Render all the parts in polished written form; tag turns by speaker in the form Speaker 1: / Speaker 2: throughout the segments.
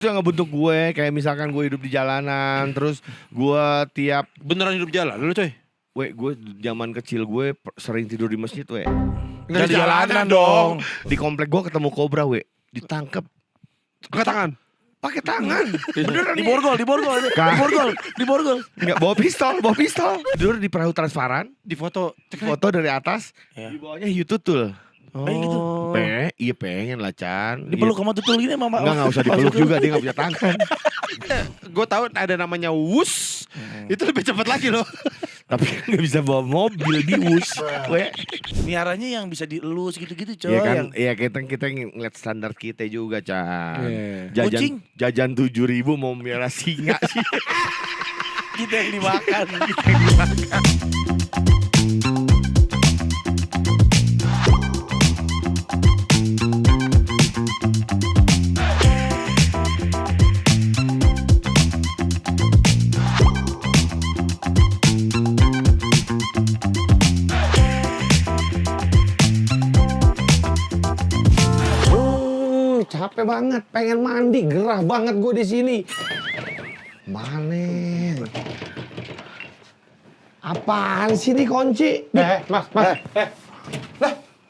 Speaker 1: Itu yang ngebentuk gue, kayak misalkan gue hidup di jalanan, terus gue tiap
Speaker 2: Beneran hidup jalan lu coy?
Speaker 1: gue zaman kecil gue sering tidur di masjid,
Speaker 2: Nggak di jalanan dong.
Speaker 1: Di komplek gue ketemu kobra, ditangkep
Speaker 2: Pakai tangan.
Speaker 1: pakai tangan. Beneran
Speaker 3: Di borgol. Di borgol.
Speaker 1: Enggak, bawa pistol. Tidur di perahu transparan,
Speaker 2: Di foto.
Speaker 1: foto dari atas,
Speaker 3: Ya.
Speaker 1: di bawahnya hiu tutul.
Speaker 3: Pengen gitu.
Speaker 1: Iya pengen lah, Chan.
Speaker 3: Dipeluk sama tutul gini sama
Speaker 1: Enggak usah dipeluk juga, dia gak punya tangan.
Speaker 2: Gue tahu ada namanya wus. Itu lebih cepat lagi loh.
Speaker 1: Tapi kan gak bisa bawa mobil dius.
Speaker 3: Miaranya yang bisa dielus gitu-gitu coy.
Speaker 1: Iya kan,
Speaker 3: Yang
Speaker 1: iya kita ngeliat standar kita juga, Chan.
Speaker 2: Iya.
Speaker 3: Kucing.
Speaker 1: Jajan 7.000 mau miara singa sih.
Speaker 3: kita yang dimakan.
Speaker 1: Capek banget, pengen mandi, gerah banget gue di sini. Mana? Apaan sih ini kunci?
Speaker 4: Mas.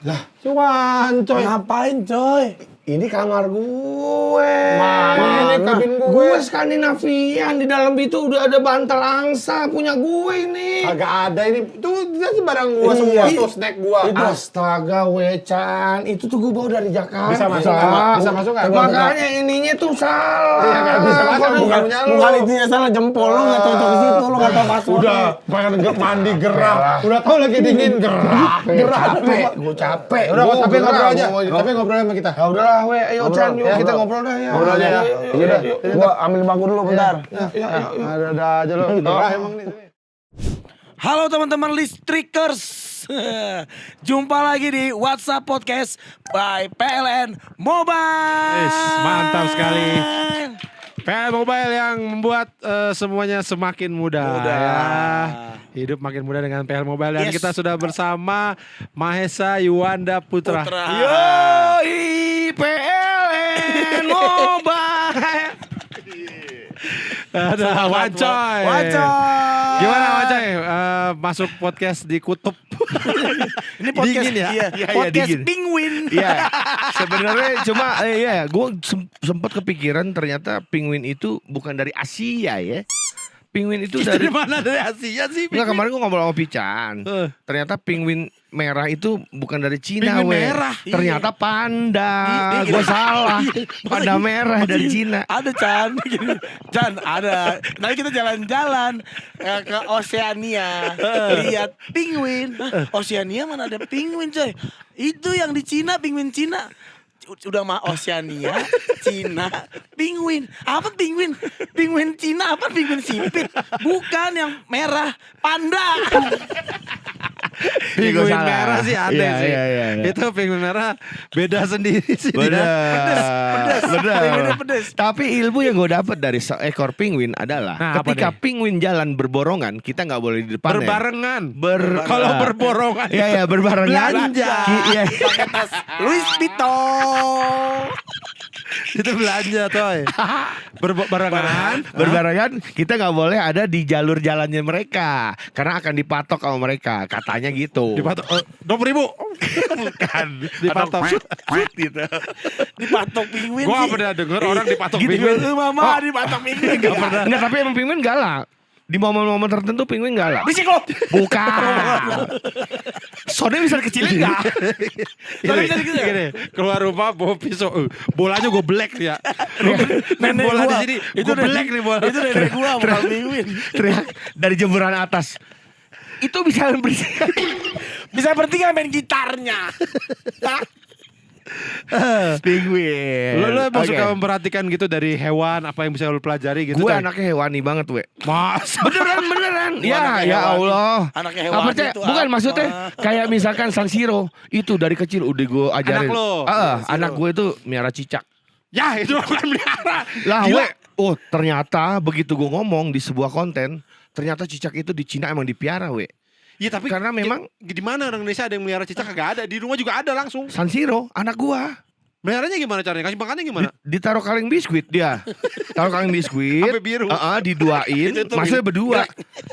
Speaker 4: Lah, cuman coy.
Speaker 3: Ngapain coy?
Speaker 1: Ini kamar gue.
Speaker 4: Mana ini kabin gue?
Speaker 1: Gue Skandinavian, di dalam itu udah ada bantal angsa punya gue ini.
Speaker 4: Agak ada ini. Tuh barang gua semua tuh snack gua.
Speaker 1: Astaga, Chan, itu tuh gue bawa dari Jakarta.
Speaker 4: Bisa masuk nggak? Bisa masuk nggak?
Speaker 1: Makanya ininya tuh salah.
Speaker 4: Iya, nggak bisa masuk. Bukan punya lu.
Speaker 3: Bukan itu salah jempol lu nggak cocok di situ lu nggak tahu password.
Speaker 4: Udah, pengen mandi gerah. Udah tahu lagi dingin gerah.
Speaker 1: Capek, gue capek.
Speaker 4: Udah,
Speaker 1: Gua
Speaker 4: tapi
Speaker 1: gerah,
Speaker 4: ngobrol aja.
Speaker 1: gua mau-
Speaker 4: Tapi ngobrol sama kita.
Speaker 1: Ya udahlah, ayo
Speaker 4: Ngobrol,
Speaker 1: Chan, yuk
Speaker 4: ya.
Speaker 1: kita ngobrol dah ya.
Speaker 4: Ngobrol aja ya.
Speaker 1: Iya,
Speaker 3: Gua ambil bangku dulu bentar.
Speaker 4: Ada aja lo. Gerah emang nih.
Speaker 3: Halo teman-teman listrikers. Jumpa lagi di WhatsApp Podcast by PLN Mobile.
Speaker 2: Yes, mantap sekali. PL Mobile yang membuat semuanya semakin mudah. Ya. Hidup makin mudah dengan PL Mobile. Dan
Speaker 3: Yes.
Speaker 2: kita sudah bersama Mahesa Yuwanda Putra.
Speaker 1: Yoi, PLN Mobile.
Speaker 2: Ada Wancoy.
Speaker 3: Wancoy.
Speaker 2: Gimana Wancoy? Masuk podcast di Kutub.
Speaker 3: Ini podcast
Speaker 2: Dingin ya?
Speaker 3: Iya,
Speaker 1: Iya,
Speaker 3: podcast
Speaker 1: dingin.
Speaker 3: Penguin.
Speaker 1: Iya, sebenarnya cuma gue sempat kepikiran ternyata penguin itu bukan dari Asia ya. Penguin itu
Speaker 2: Dari
Speaker 1: dari
Speaker 2: mana? Dari Asia sih?
Speaker 1: Enggak, kemarin gue ngobrol sama Pican. Ternyata penguin merah itu bukan dari Cina,
Speaker 2: Penguin
Speaker 1: we.
Speaker 2: merah?
Speaker 1: Ternyata panda.
Speaker 3: Iya.
Speaker 1: Gue salah. Panda merah dari Cina.
Speaker 3: Ada Chan. Chan ada. Nanti kita jalan-jalan ke Oceania. Lihat penguin. Oceania mana ada penguin coy. Itu yang di Cina, penguin Cina. Udah mah Oceania, Cina, penguin. Apa penguin? Penguin Cina apa penguin sipit? Bukan yang merah, panda.
Speaker 2: Penguin
Speaker 1: salah.
Speaker 2: merah sih aneh
Speaker 1: Iya,
Speaker 2: sih.
Speaker 1: iya.
Speaker 2: Itu penguin merah beda sendiri sih.
Speaker 1: Bener.
Speaker 3: Penguinnya pedes.
Speaker 1: Tapi ilmu yang gue dapat dari seekor penguin adalah
Speaker 2: Nah, apa
Speaker 1: ketika
Speaker 2: nih?
Speaker 1: penguin jalan berborongan, kita nggak boleh di depan.
Speaker 2: Berbarengan.
Speaker 1: Ber-
Speaker 2: Kalau berborongan.
Speaker 1: Iya, berbarengan.
Speaker 2: Belanja.
Speaker 1: Iya.
Speaker 3: Pakai tas Louis Vuitton.
Speaker 2: Itu belanja toy. Berbarengan.
Speaker 1: Berbarengan, kita nggak boleh ada di jalur jalannya mereka karena akan dipatok sama mereka, katanya gitu.
Speaker 2: Dipatok 20.000.
Speaker 1: Bukan
Speaker 2: Dipatok.
Speaker 1: gitu.
Speaker 3: Dipatok penguin
Speaker 2: Gua
Speaker 3: sih.
Speaker 2: pernah denger orang dipatok
Speaker 1: Gitu.
Speaker 2: penguin.
Speaker 3: Lu mama dipatok penguin.
Speaker 1: Nggak pernah. Nggak, tapi emang penguin galak. Di momen-momen tertentu penguin galak.
Speaker 3: Bisik lo.
Speaker 1: Bukan. Soalnya bisa kecilin nggak?
Speaker 3: Tapi bisa gitu ya?
Speaker 2: Gini, keluar rumah bawa pisau. Bolanya gue black ya. Main
Speaker 3: Nenek
Speaker 2: bola
Speaker 3: gua.
Speaker 2: di sini.
Speaker 3: Itu
Speaker 2: Gue
Speaker 3: nenek-
Speaker 2: black nih bola.
Speaker 3: Itu nenek gua bukan penguin.
Speaker 1: Teriak dari jemburan atas. Itu bisa bersih.
Speaker 3: Bisa berhenti nggak main gitarnya?
Speaker 1: Penguin.
Speaker 2: Lu emang
Speaker 1: Oke.
Speaker 2: suka memperhatikan gitu dari hewan apa yang bisa lu pelajari gitu.
Speaker 1: Gue
Speaker 2: Coy?
Speaker 1: anaknya hewani banget, we.
Speaker 2: Mas.
Speaker 1: Beneran. Ya,
Speaker 3: anaknya
Speaker 1: ya
Speaker 3: hewani.
Speaker 1: Allah.
Speaker 3: Anaknya
Speaker 1: Apa
Speaker 3: hewani
Speaker 1: percaya?
Speaker 3: itu
Speaker 1: Bukan
Speaker 3: apa?
Speaker 1: maksudnya kayak misalkan San Siro itu dari kecil udah gue ajarin.
Speaker 2: Anak lo?
Speaker 1: Anak gue itu miara cicak.
Speaker 2: Ya itu bukan melihara.
Speaker 1: Lah,
Speaker 2: Gila.
Speaker 1: we. Ternyata begitu gue ngomong di sebuah konten, ternyata cicak itu di Cina emang dipiara, we.
Speaker 2: Iya tapi
Speaker 1: Karena memang
Speaker 2: di mana orang Indonesia ada yang melihara cicak kagak ada. Di rumah juga ada langsung.
Speaker 1: San Siro, anak gua.
Speaker 2: Meliharanya gimana caranya? Kasih makannya gimana?
Speaker 1: Ditaruh kaleng biskuit dia. Taruh kaleng biskuit.
Speaker 2: Sampai biru.
Speaker 1: Diduain.
Speaker 3: Itu tuh
Speaker 1: Maksudnya berdua.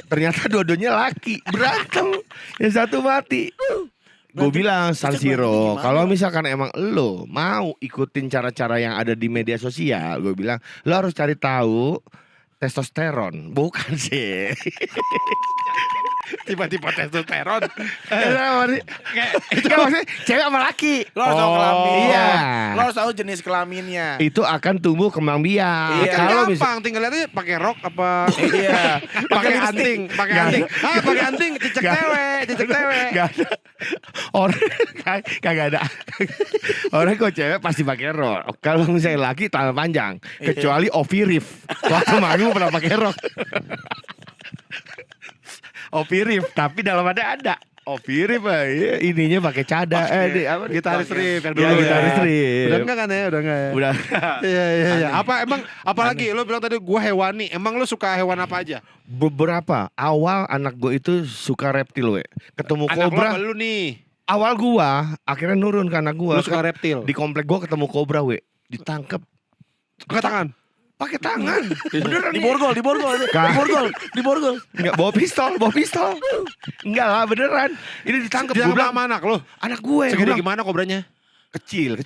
Speaker 1: Ternyata dua-duanya laki. Berantem. Yang satu mati. Gue bilang San
Speaker 3: Berantem
Speaker 1: Siro,
Speaker 3: gimana?
Speaker 1: kalau misalkan emang lo mau ikutin cara-cara yang ada di media sosial, gue bilang lo harus cari tahu testosteron, bukan sih.
Speaker 2: Tiba-tiba testosteron.
Speaker 1: Itu kan maksudnya cewek sama laki.
Speaker 3: Lo harus tahu kelamin.
Speaker 1: Iya.
Speaker 3: Lo harus tahu jenis kelaminnya.
Speaker 1: Itu akan tumbuh kembang biak.
Speaker 3: Iya.
Speaker 1: Kalau
Speaker 2: Gampang, tinggal lihat aja pakai rok apa
Speaker 3: Iya.
Speaker 2: pakai anting, pakai anting. Pakai anting, cicak
Speaker 1: Gak.
Speaker 2: cewek, cicak cewek.
Speaker 1: Gak ada orang kagak ada orang kok cewek pasti pakai rok. Kalau misalnya laki tangan panjang, kecuali Ovirif. Waktu manggung pernah pakai rok. Ovirif, tapi dalamnya ada. Ovirif, ininya pakai cada.
Speaker 2: Gitaris Rif yang
Speaker 1: Iya,
Speaker 2: dulu.
Speaker 1: gitaris
Speaker 2: ya.
Speaker 1: Rif.
Speaker 2: Udah enggak kan ya? Udah enggak ya?
Speaker 1: Udah.
Speaker 2: Iya. Apalagi lo bilang tadi gua hewani. Emang lo suka hewan apa aja?
Speaker 1: Beberapa awal anak gue itu suka reptil, ketemu
Speaker 2: Anak lo
Speaker 1: kobra.
Speaker 2: apa lu nih?
Speaker 1: Awal gua akhirnya nurun ke anak gua.
Speaker 2: Lo suka reptil?
Speaker 1: Di komplek gua ketemu kobra, ditangkep
Speaker 2: Pakai tangan.
Speaker 1: pakai tangan. Beneran
Speaker 3: Di
Speaker 1: nih.
Speaker 3: borgol. Di borgol.
Speaker 1: Enggak bawa pistol. Enggak lah, beneran. Ini ditangkep.
Speaker 2: Dia
Speaker 1: Gua bilang
Speaker 2: sama anak lo.
Speaker 1: anak gue.
Speaker 2: Segede
Speaker 1: Gua bilang,
Speaker 2: gimana kobranya?
Speaker 1: kecil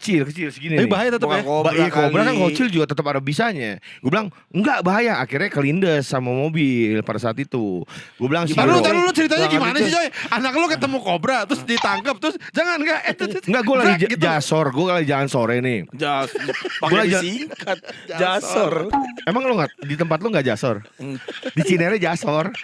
Speaker 1: segini
Speaker 2: Tapi
Speaker 1: nih.
Speaker 2: bahaya tetap ya.
Speaker 1: Iya, kobra kan
Speaker 3: kali.
Speaker 1: kecil juga tetap ada bisanya. Gue bilang enggak bahaya. Akhirnya kelindes sama mobil pada saat itu. Gue bilang sih.
Speaker 2: Tahu lu ceritanya
Speaker 3: Jangan
Speaker 2: gimana
Speaker 3: gitu.
Speaker 2: sih Coy? Anak lu ketemu kobra terus ditangkap terus jangan enggak
Speaker 1: Enggak, gue lagi
Speaker 2: gitu.
Speaker 1: jasor. Gue lagi jalan sore nih.
Speaker 3: Pakai
Speaker 1: Gua aja-
Speaker 3: disingkat. Jasor.
Speaker 1: Emang lo nggak di tempat lo nggak jasor? Di Cinere jasor.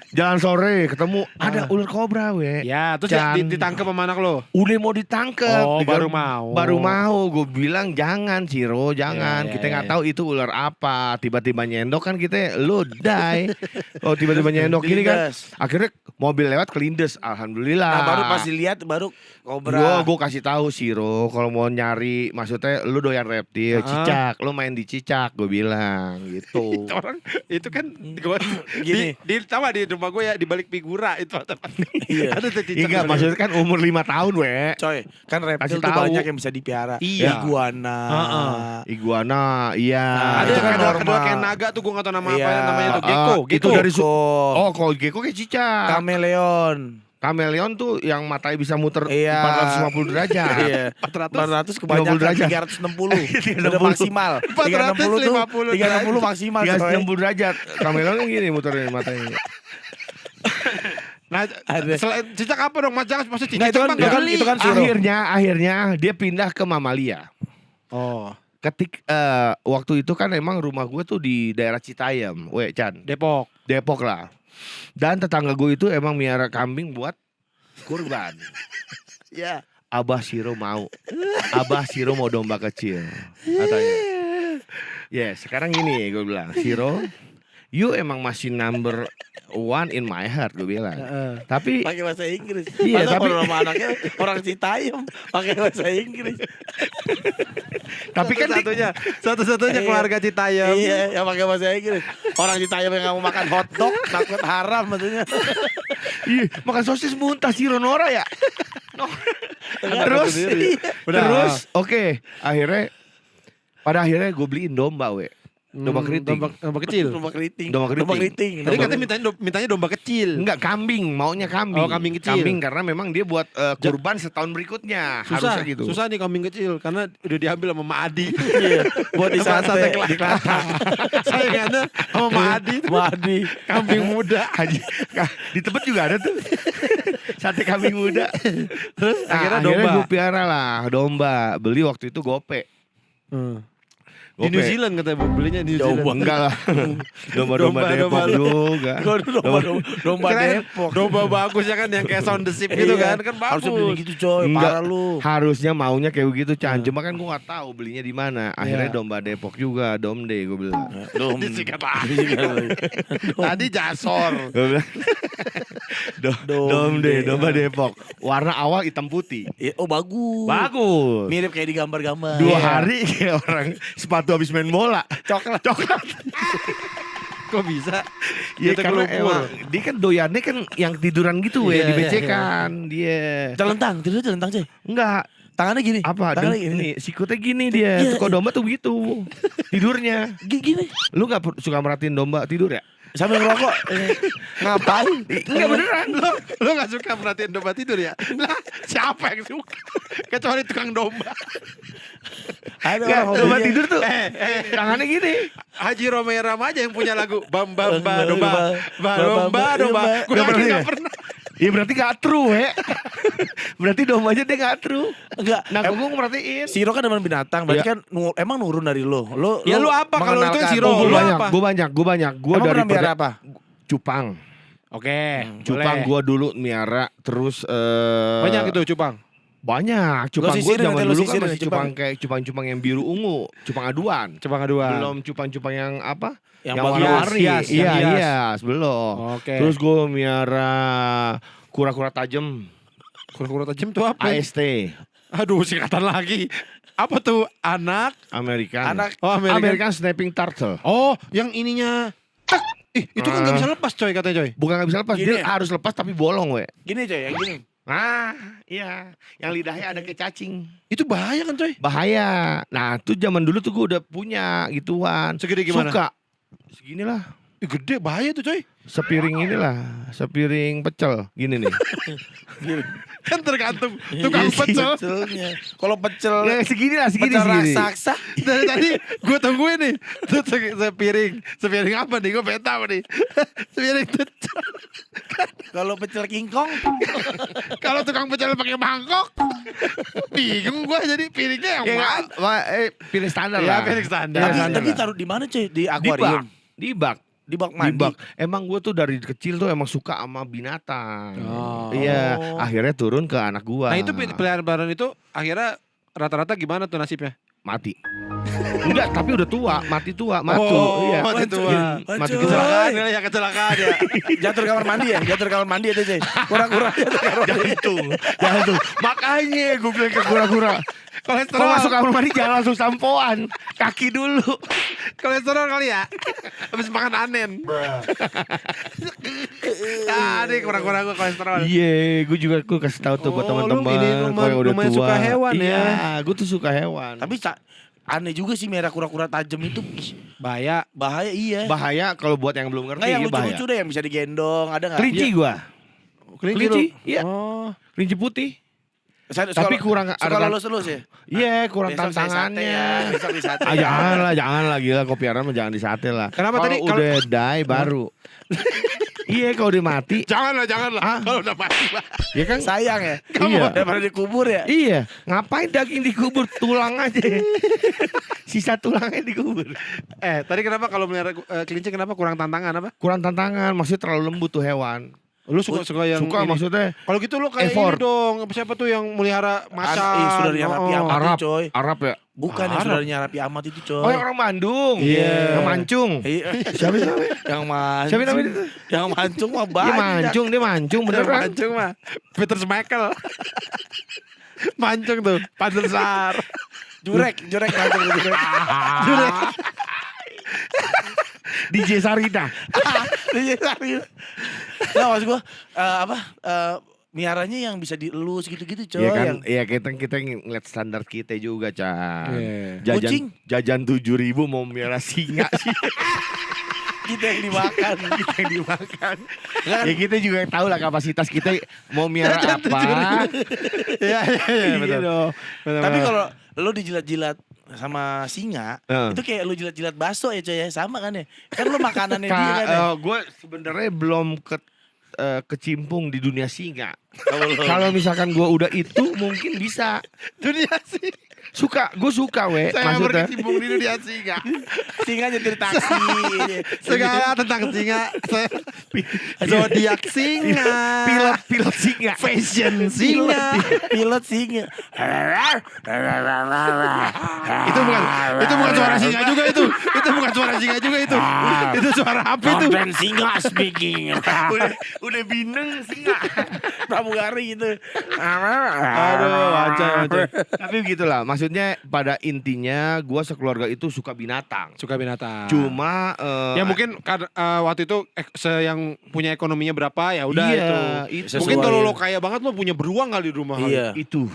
Speaker 1: Jalan sore ketemu ada ular kobra,
Speaker 2: Ya, terus
Speaker 1: Can.
Speaker 2: ditangkap sama anak lo.
Speaker 1: Udah mau ditangkep.
Speaker 2: Oh, baru mau.
Speaker 1: Baru mau. Gue bilang jangan Ciro, jangan.
Speaker 2: Ya, ya,
Speaker 1: Kita nggak
Speaker 2: ya.
Speaker 1: tahu itu ular apa. Tiba-tiba nyendok kan kita lo die. Oh tiba-tiba nyendok gini kan.
Speaker 3: Kelindes.
Speaker 1: Akhirnya mobil lewat kelindes. Alhamdulillah.
Speaker 3: Nah, baru pas dilihat baru kobra.
Speaker 1: Gue kasih tahu Ciro kalau mau nyari, maksudnya lu doyan reptil, cicak, lu main di cicak, gue bilang gitu.
Speaker 2: Orang itu kan gua
Speaker 3: Gini.
Speaker 2: di tahu di rumah gue ya di balik figura itu
Speaker 3: Iya.
Speaker 2: ada tuh cicak.
Speaker 1: Enggak, maksudnya kan umur 5 tahun,
Speaker 3: Coy, kan reptil
Speaker 1: Kasih
Speaker 3: tuh
Speaker 1: tahu.
Speaker 3: banyak yang bisa dipiara.
Speaker 2: Iya.
Speaker 3: Iguana.
Speaker 1: Iguana, iya.
Speaker 3: Nah,
Speaker 2: Ada
Speaker 3: itu
Speaker 2: yang
Speaker 3: kan
Speaker 2: kedua
Speaker 3: normal.
Speaker 2: kayak naga tuh gue nggak tahu nama apa
Speaker 3: Iya.
Speaker 2: namanya tuh
Speaker 1: Itu
Speaker 2: gecko.
Speaker 1: dari
Speaker 3: Oh,
Speaker 1: kalau gecko kayak cicak.
Speaker 3: kameleon.
Speaker 1: Kameleon tuh yang matanya bisa muter
Speaker 3: Iya.
Speaker 1: 450 derajat.
Speaker 3: Iya. 400 kebanyakan
Speaker 1: 50 derajat.
Speaker 3: 360. Udah maksimal. 360 tuh
Speaker 2: 450
Speaker 3: 360 maksimal coy.
Speaker 1: 360 derajat. Kameleon kan gini muterin matanya.
Speaker 2: Nah,
Speaker 3: Ada.
Speaker 2: selain cicak apa dong? Jangan maksud
Speaker 3: Nggak,
Speaker 2: cicak
Speaker 3: itu kan-
Speaker 2: mah
Speaker 3: itu
Speaker 2: nggak
Speaker 3: kan-
Speaker 2: beli.
Speaker 3: itu kan suruh.
Speaker 1: Akhirnya dia pindah ke mamalia.
Speaker 2: Oh,
Speaker 1: Waktu itu kan emang rumah gue tuh di daerah Citayam, Chan.
Speaker 2: Depok.
Speaker 1: Depok lah. Dan tetangga gue itu emang miara kambing buat kurban.
Speaker 3: Ya.
Speaker 1: Abah Siro mau. Abah Siro mau domba kecil. Katanya. Ya sekarang gini gue bilang. Siro, you emang masih number one in my heart, gue bilang. Tapi
Speaker 3: Pakai bahasa Inggris.
Speaker 1: Iya,
Speaker 3: Masa
Speaker 1: tapi-
Speaker 3: kalau nama anaknya orang Citayam pakai bahasa Inggris.
Speaker 1: tapi kan
Speaker 2: satu-satunya
Speaker 3: Iya.
Speaker 2: keluarga Citayam.
Speaker 3: Iya, yang pakai bahasa Inggris. Orang Citayam yang nggak mau makan hotdog takut haram maksudnya.
Speaker 1: iya, makan sosis muntah Siro Nora ya. Terus
Speaker 2: Udah.
Speaker 1: terus oke, pada akhirnya gue beliin domba, domba keriting.
Speaker 2: Domba kecil.
Speaker 3: Domba keriting.
Speaker 1: Domba keriting.
Speaker 2: Tadi katanya mintanya domba kecil.
Speaker 1: Enggak, kambing, maunya kambing.
Speaker 2: Oh, kambing kecil.
Speaker 1: Kambing karena memang dia buat kurban setahun berikutnya.
Speaker 2: Susah,
Speaker 1: Harusnya gitu.
Speaker 2: susah nih kambing kecil karena udah diambil sama Mak Adi.
Speaker 3: Iya, buat di
Speaker 2: Sama
Speaker 3: sate
Speaker 2: sate
Speaker 3: di Kelata.
Speaker 2: Sayangannya sama Mak Adi.
Speaker 3: Madi.
Speaker 2: Kambing muda.
Speaker 1: Haji, di Tebet juga ada tuh. Sate kambing muda.
Speaker 2: Terus akhirnya domba.
Speaker 1: gue piara lah domba. Beli waktu itu gope.
Speaker 2: Di New Zealand katanya belinya di New Zealand.
Speaker 1: Enggak lah. Domba-domba
Speaker 2: Domba-
Speaker 1: Depok juga.
Speaker 3: Domba
Speaker 2: Kirain
Speaker 3: Depok.
Speaker 2: Domba bagus ya kan yang kayak sound the ship gitu
Speaker 3: Iya.
Speaker 2: kan bagus.
Speaker 3: Harusnya beli gitu coy,
Speaker 1: Enggak.
Speaker 3: parah lu.
Speaker 1: Harusnya maunya kayak begitu Chan. Cuma kan gue gak tahu belinya di mana. Akhirnya
Speaker 2: Iya.
Speaker 1: domba Depok juga, Domde gue bilang.
Speaker 2: Disikat lagi. Tadi jasor.
Speaker 1: Gue bilang. Domde,
Speaker 3: Domde.
Speaker 1: domba Depok. Warna awal hitam putih.
Speaker 3: Oh bagus.
Speaker 1: Bagus.
Speaker 3: Mirip kayak di gambar-gambar.
Speaker 1: 2 hari kayak orang sepatu habis main bola.
Speaker 3: Coklat.
Speaker 2: Kok bisa?
Speaker 1: Ya
Speaker 2: Kita
Speaker 1: karena
Speaker 2: kelupur.
Speaker 1: emang dia kan doyannya kan yang tiduran gitu
Speaker 3: Iya,
Speaker 1: di becekan dia.
Speaker 3: Celentang, tidur celentang coy.
Speaker 1: Enggak,
Speaker 3: Tangannya gini.
Speaker 1: Apa?
Speaker 3: Tangannya gini.
Speaker 1: Nih, sikutnya gini dia.
Speaker 3: Iya.
Speaker 1: Kalau domba tuh gitu. Tidurnya.
Speaker 3: Gini.
Speaker 1: Lu gak suka merhatiin domba tidur ya?
Speaker 3: Sambil ngerokok. Ngapain?
Speaker 1: Enggak beneran.
Speaker 2: Lo gak suka merhatiin domba tidur ya? Lah siapa yang suka? Kecuali tukang domba.
Speaker 3: Ada
Speaker 1: Nggak,
Speaker 3: orang
Speaker 1: domba
Speaker 3: hobinya.
Speaker 1: tidur tuh. Tangannya gini.
Speaker 2: Haji Romeram aja yang punya lagu Bam Bam Ba Domba
Speaker 3: Domba,
Speaker 2: Domba. Gue
Speaker 1: Nggak
Speaker 2: lagi
Speaker 1: pernah
Speaker 2: gak
Speaker 1: ya?
Speaker 2: pernah.
Speaker 1: Ya berarti gak true ya. Berarti dombanya dia gak true.
Speaker 3: Enggak.
Speaker 1: Nah gue merhatiin.
Speaker 3: Siro kan demen binatang, berarti
Speaker 1: Iya.
Speaker 3: kan emang nurun dari lo.
Speaker 2: Ya lu apa kalau itu
Speaker 3: mengenalkan.
Speaker 2: Siro?
Speaker 1: Gue
Speaker 2: Lu
Speaker 1: banyak,
Speaker 2: apa?
Speaker 1: gue banyak. Gue
Speaker 3: Emang
Speaker 1: dari
Speaker 3: pernah miara apa?
Speaker 1: cupang.
Speaker 2: Oke,
Speaker 1: Cupang gue dulu miara terus
Speaker 2: banyak itu cupang.
Speaker 1: Banyak. Cupang gue
Speaker 3: sisirin
Speaker 1: zaman
Speaker 3: nanti, lu
Speaker 1: dulu kan
Speaker 3: sisirin
Speaker 1: masih
Speaker 3: cupang.
Speaker 1: cupang kayak cupang-cupang yang biru ungu, cupang aduan.
Speaker 2: Cupang aduan.
Speaker 1: Belum cupang-cupang yang apa?
Speaker 3: Yang
Speaker 1: Yang
Speaker 3: bagus.
Speaker 1: warna-warni.
Speaker 2: Hias,
Speaker 1: Iya,
Speaker 2: yang hias.
Speaker 1: hias, belum.
Speaker 2: Oke.
Speaker 1: Terus gue miara kura-kura tajam,
Speaker 2: Kura-kura tajam tuh apa?
Speaker 1: AST,
Speaker 2: Aduh, singkatan lagi. Apa tuh? Anak?
Speaker 1: American.
Speaker 3: Anak.
Speaker 2: Oh, American.
Speaker 1: American Snapping Turtle.
Speaker 2: Oh, yang ininya. Tak. Itu kan gak bisa lepas coy katanya coy.
Speaker 1: Bukan gak bisa lepas,
Speaker 3: Gini
Speaker 1: dia
Speaker 3: ya?
Speaker 1: harus lepas tapi bolong we.
Speaker 3: Gini coy, yang gini.
Speaker 1: Ah, iya. Yang lidahnya ada kayak cacing.
Speaker 2: Itu bahaya kan coy.
Speaker 1: Bahaya. Nah, tuh zaman dulu tuh gue udah punya gituan.
Speaker 2: Segede gimana?
Speaker 1: Suka. Seginilah.
Speaker 2: Gede bahaya tuh coy.
Speaker 1: Sepiring inilah, sepiring pecel. Gini nih.
Speaker 2: Kan tergantung tukang
Speaker 3: Iya sih,
Speaker 2: pecel.
Speaker 3: pecelnya. Kalau pecel
Speaker 1: Ya, segini lah, segini.
Speaker 3: pecel
Speaker 1: segini.
Speaker 3: raksasa.
Speaker 2: Dari tadi gue tungguin nih. Tuh sepiring apa nih? Gue pengen tahu nih. Sepiring pecel.
Speaker 3: Kalau pecel kingkong,
Speaker 2: Kalau tukang pecel pakai mangkok, bingung gue jadi piringnya yang
Speaker 1: Ya,
Speaker 2: mana?
Speaker 1: piring standar
Speaker 2: Ya,
Speaker 1: lah.
Speaker 2: piring standar.
Speaker 1: Piring
Speaker 3: tapi
Speaker 1: standar
Speaker 3: tadi
Speaker 1: lah.
Speaker 3: taruh di mana coy? Di
Speaker 1: Di bak.
Speaker 3: akuarium.
Speaker 1: Di bak.
Speaker 3: Di bak
Speaker 1: Di
Speaker 3: mandi.
Speaker 1: bak. Emang gue tuh dari kecil tuh emang suka sama binatang.
Speaker 2: Oh.
Speaker 1: Iya, akhirnya turun ke anak gua.
Speaker 2: Nah itu peliharaan itu akhirnya rata-rata gimana tuh nasibnya?
Speaker 1: mati. Enggak, tapi udah tua, mati tua, mati.
Speaker 2: Oh,
Speaker 1: Iya.
Speaker 2: mati tua.
Speaker 1: Mati
Speaker 3: Waduh.
Speaker 1: kecelakaan.
Speaker 2: Kecelakaan ya.
Speaker 3: Jatuh di kamar mandi ya? Jatuh di kamar mandi ada coy. Kura-kura jatuh di kamar mandi.
Speaker 1: Jangan. Makanya gue bilang ke kura-kura. Kalau masuk kamar mandi jangan langsung sampoan, kaki dulu.
Speaker 2: Kolesterol kali ya. Habis makan anen. Nih kurang-kurang gue kolesterol.
Speaker 1: Iya, gue juga kasih tahu tuh buat
Speaker 2: Oh, lu
Speaker 1: teman-teman
Speaker 2: ini
Speaker 1: kalau yang udah
Speaker 2: lumayan
Speaker 1: tua.
Speaker 2: suka hewan ya.
Speaker 1: Iya, gue tuh suka hewan.
Speaker 3: Tapi aneh juga sih merah kura-kura tajam itu.
Speaker 2: Bahaya.
Speaker 3: Bahaya iya.
Speaker 1: Bahaya kalau buat yang belum ngerti.
Speaker 3: Nggak yang
Speaker 1: iya bahaya.
Speaker 3: lucu-lucu deh yang bisa digendong. Ada nggak?
Speaker 1: Kelinci gua. Kelinci,
Speaker 2: lu?
Speaker 1: iya.
Speaker 2: Oh.
Speaker 1: Kelinci putih.
Speaker 3: Tapi
Speaker 1: kurang
Speaker 3: suka
Speaker 1: ada-
Speaker 3: lulus-lulus ya?
Speaker 1: Iya, kurang
Speaker 3: Besok saya sate
Speaker 1: tantangannya.
Speaker 3: ya. Besok di sate.
Speaker 1: Ah, jangan lah gila kopiaran mah jangan disate lah.
Speaker 2: Kenapa tadi?
Speaker 1: Kalau udah die baru. Iya, kalau dia mati.
Speaker 2: Jangan lah.
Speaker 1: Ah.
Speaker 2: Kalau udah mati.
Speaker 1: Ya kan?
Speaker 3: Sayang ya?
Speaker 1: Iya.
Speaker 3: Daripada dikubur ya?
Speaker 1: Iya, ngapain daging dikubur, tulang aja. Sisa tulangnya dikubur.
Speaker 2: Tadi kenapa kalau melihara kelinci kenapa kurang tantangan apa?
Speaker 1: Kurang tantangan, maksudnya terlalu lembut tuh hewan.
Speaker 2: Lu suka yang
Speaker 1: Suka
Speaker 2: ini?
Speaker 1: maksudnya
Speaker 2: Kalau gitu lu kayak
Speaker 1: effort.
Speaker 2: ini dong. Siapa tuh yang melihara macan?
Speaker 3: saudaranya Raffi Ahmad
Speaker 1: Arab,
Speaker 3: coy.
Speaker 1: Arab ya.
Speaker 3: Bukan yang
Speaker 2: Arab.
Speaker 3: saudaranya Raffi Ahmad itu coy.
Speaker 1: Oh, yang orang Bandung.
Speaker 2: Iya.
Speaker 1: Yang mancung.
Speaker 3: Iya.
Speaker 1: Siapa sih namanya?
Speaker 3: Yang mancung.
Speaker 1: Siapa namanya itu?
Speaker 3: Yang mancung mah
Speaker 1: Dia
Speaker 3: banyak.
Speaker 1: mancung,
Speaker 2: Yang
Speaker 1: beneran.
Speaker 2: mancung mah Peter Schmeichel. Mancung tuh, Padel Sar.
Speaker 3: Jurek mancung jurek. Jurek.
Speaker 1: DJ Sarita.
Speaker 3: Iya, serius. Nggak maksud gua miaranya yang bisa dielus gitu-gitu coy.
Speaker 1: Iya kan,
Speaker 3: Yang
Speaker 1: iya kita ngeliat standar kita juga, Chan.
Speaker 2: Iya.
Speaker 3: Kucing.
Speaker 1: Jajan 7.000 mau miara singa sih.
Speaker 3: kita yang dimakan.
Speaker 1: Kita yang dimakan. Ya kita juga tahu lah kapasitas kita mau miara apa.
Speaker 2: Iya, betul.
Speaker 1: Gitu.
Speaker 3: Tapi kalau lo dijilat-jilat sama singa, itu kayak lo jilat-jilat bakso ya coy ya, sama kan ya? Kan lo makanannya dia kan ya?
Speaker 1: Gue sebenarnya belum kecimpung di dunia singa. Kalau misalkan gue udah itu mungkin bisa.
Speaker 2: Dunia sih.
Speaker 1: Gue suka
Speaker 2: Saya
Speaker 1: maksudnya.
Speaker 2: berkecimpung di dunia singa.
Speaker 3: Singa nyetir taksi.
Speaker 2: Segala tentang singa. Zodiak singa.
Speaker 1: Pilot singa.
Speaker 2: Fashion singa.
Speaker 3: Pilot singa.
Speaker 2: Itu bukan suara singa juga itu. Itu bukan suara singa juga itu. Itu suara apa itu?
Speaker 3: Kapten singa speaking.
Speaker 1: Udah bineng singa.
Speaker 3: Pramugari gitu.
Speaker 2: Aduh, wajar.
Speaker 1: Tapi begitulah, maksudnya pada intinya gue sekeluarga itu suka binatang.
Speaker 2: Suka binatang.
Speaker 1: Cuma
Speaker 2: Ya mungkin waktu itu yang punya ekonominya berapa ya udah
Speaker 1: iya,
Speaker 2: itu.
Speaker 1: itu.
Speaker 2: Mungkin
Speaker 3: Sesuai
Speaker 2: kalau
Speaker 3: ya.
Speaker 2: lo kaya banget lo punya beruang kali di rumah.
Speaker 3: Iya.
Speaker 1: itu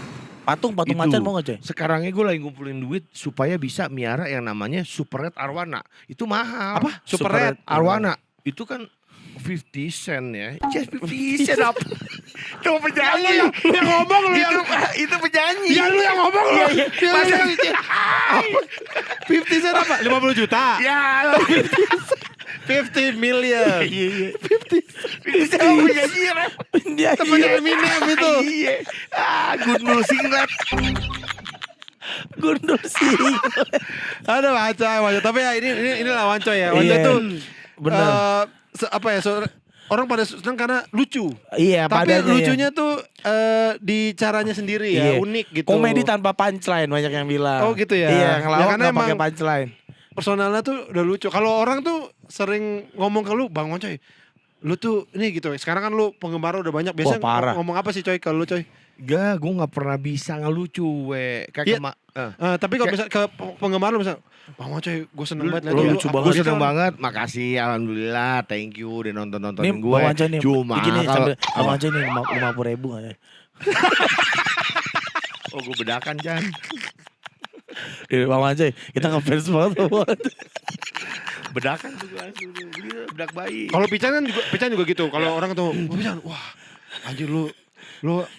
Speaker 3: Patung
Speaker 1: Itu.
Speaker 3: macan mau gak coy?
Speaker 1: Sekarangnya gue lagi ngumpulin duit supaya bisa miara yang namanya Super Red Arwana. Itu mahal.
Speaker 2: Apa? Super Red
Speaker 1: Arwana. Itu kan 50 cent ya. Just 50 cent apa? Itu penyanyi.
Speaker 2: Yang ngomong lu yang
Speaker 1: Itu penyanyi.
Speaker 2: Ya lu yang ngomong lu.
Speaker 1: Iya. Masa
Speaker 2: 50 cent apa? 50 juta.
Speaker 1: ya
Speaker 2: 50 million.
Speaker 1: Iya. 50 cent apa penyanyi ya?
Speaker 3: Dia
Speaker 2: Temennya Eminem itu.
Speaker 1: Iya. Gundul Singlet.
Speaker 3: gundul sih.
Speaker 2: Ada Wancoy. Tapi ya ini lah Wancoy ya. Wancoy
Speaker 3: Iya.
Speaker 2: tuh
Speaker 3: Bener.
Speaker 2: apa ya? Orang pada senang karena lucu.
Speaker 3: Iya,
Speaker 2: Tapi
Speaker 3: padanya,
Speaker 2: lucunya tuh di caranya sendiri ya,
Speaker 3: Iya.
Speaker 2: unik gitu.
Speaker 3: Komedi tanpa punchline banyak yang bilang.
Speaker 2: Oh, gitu ya?
Speaker 3: Iya,
Speaker 2: Ya,
Speaker 3: ngelawak
Speaker 2: karena
Speaker 3: nggak pakai
Speaker 2: emang-
Speaker 3: punchline.
Speaker 2: Personalnya tuh udah lucu. Kalau orang tuh sering ngomong ke lu, Bang Wancoy, lu tuh ini gitu. Sekarang kan lu penggemar udah banyak. Biasanya
Speaker 3: Wah, parah.
Speaker 2: ngomong apa sih coy kalau lu coy?
Speaker 1: Gak, gue gak pernah bisa ngelucu we.
Speaker 2: Iya. Tapi kalau
Speaker 1: Kayak-
Speaker 2: misal ke penggemar lu misal, Bang Wancoy, gue seneng banget liat
Speaker 3: lu
Speaker 2: lu,
Speaker 3: lucu
Speaker 2: apa
Speaker 3: banget.
Speaker 1: Gue
Speaker 2: gitu
Speaker 1: seneng
Speaker 2: kan.
Speaker 1: banget, makasih, alhamdulillah, thank you udah nonton-nontonin
Speaker 3: Nih,
Speaker 1: gue.
Speaker 3: Bang Wancoy nih.
Speaker 1: Cuma
Speaker 3: Begini
Speaker 1: kalau
Speaker 3: sambil Bang Wancoy nih 50.000 nggak ya?
Speaker 1: oh gue bedakan Jan.
Speaker 3: Iya, Bang Wancoy, kita ngefans banget sama Bang Wancoy.
Speaker 1: Bedakan tuh gue langsung beli bedak bayi.
Speaker 2: Kalau Pican kan juga gitu. Kalau orang tuh, "Oh, Pican, wah, anjir lu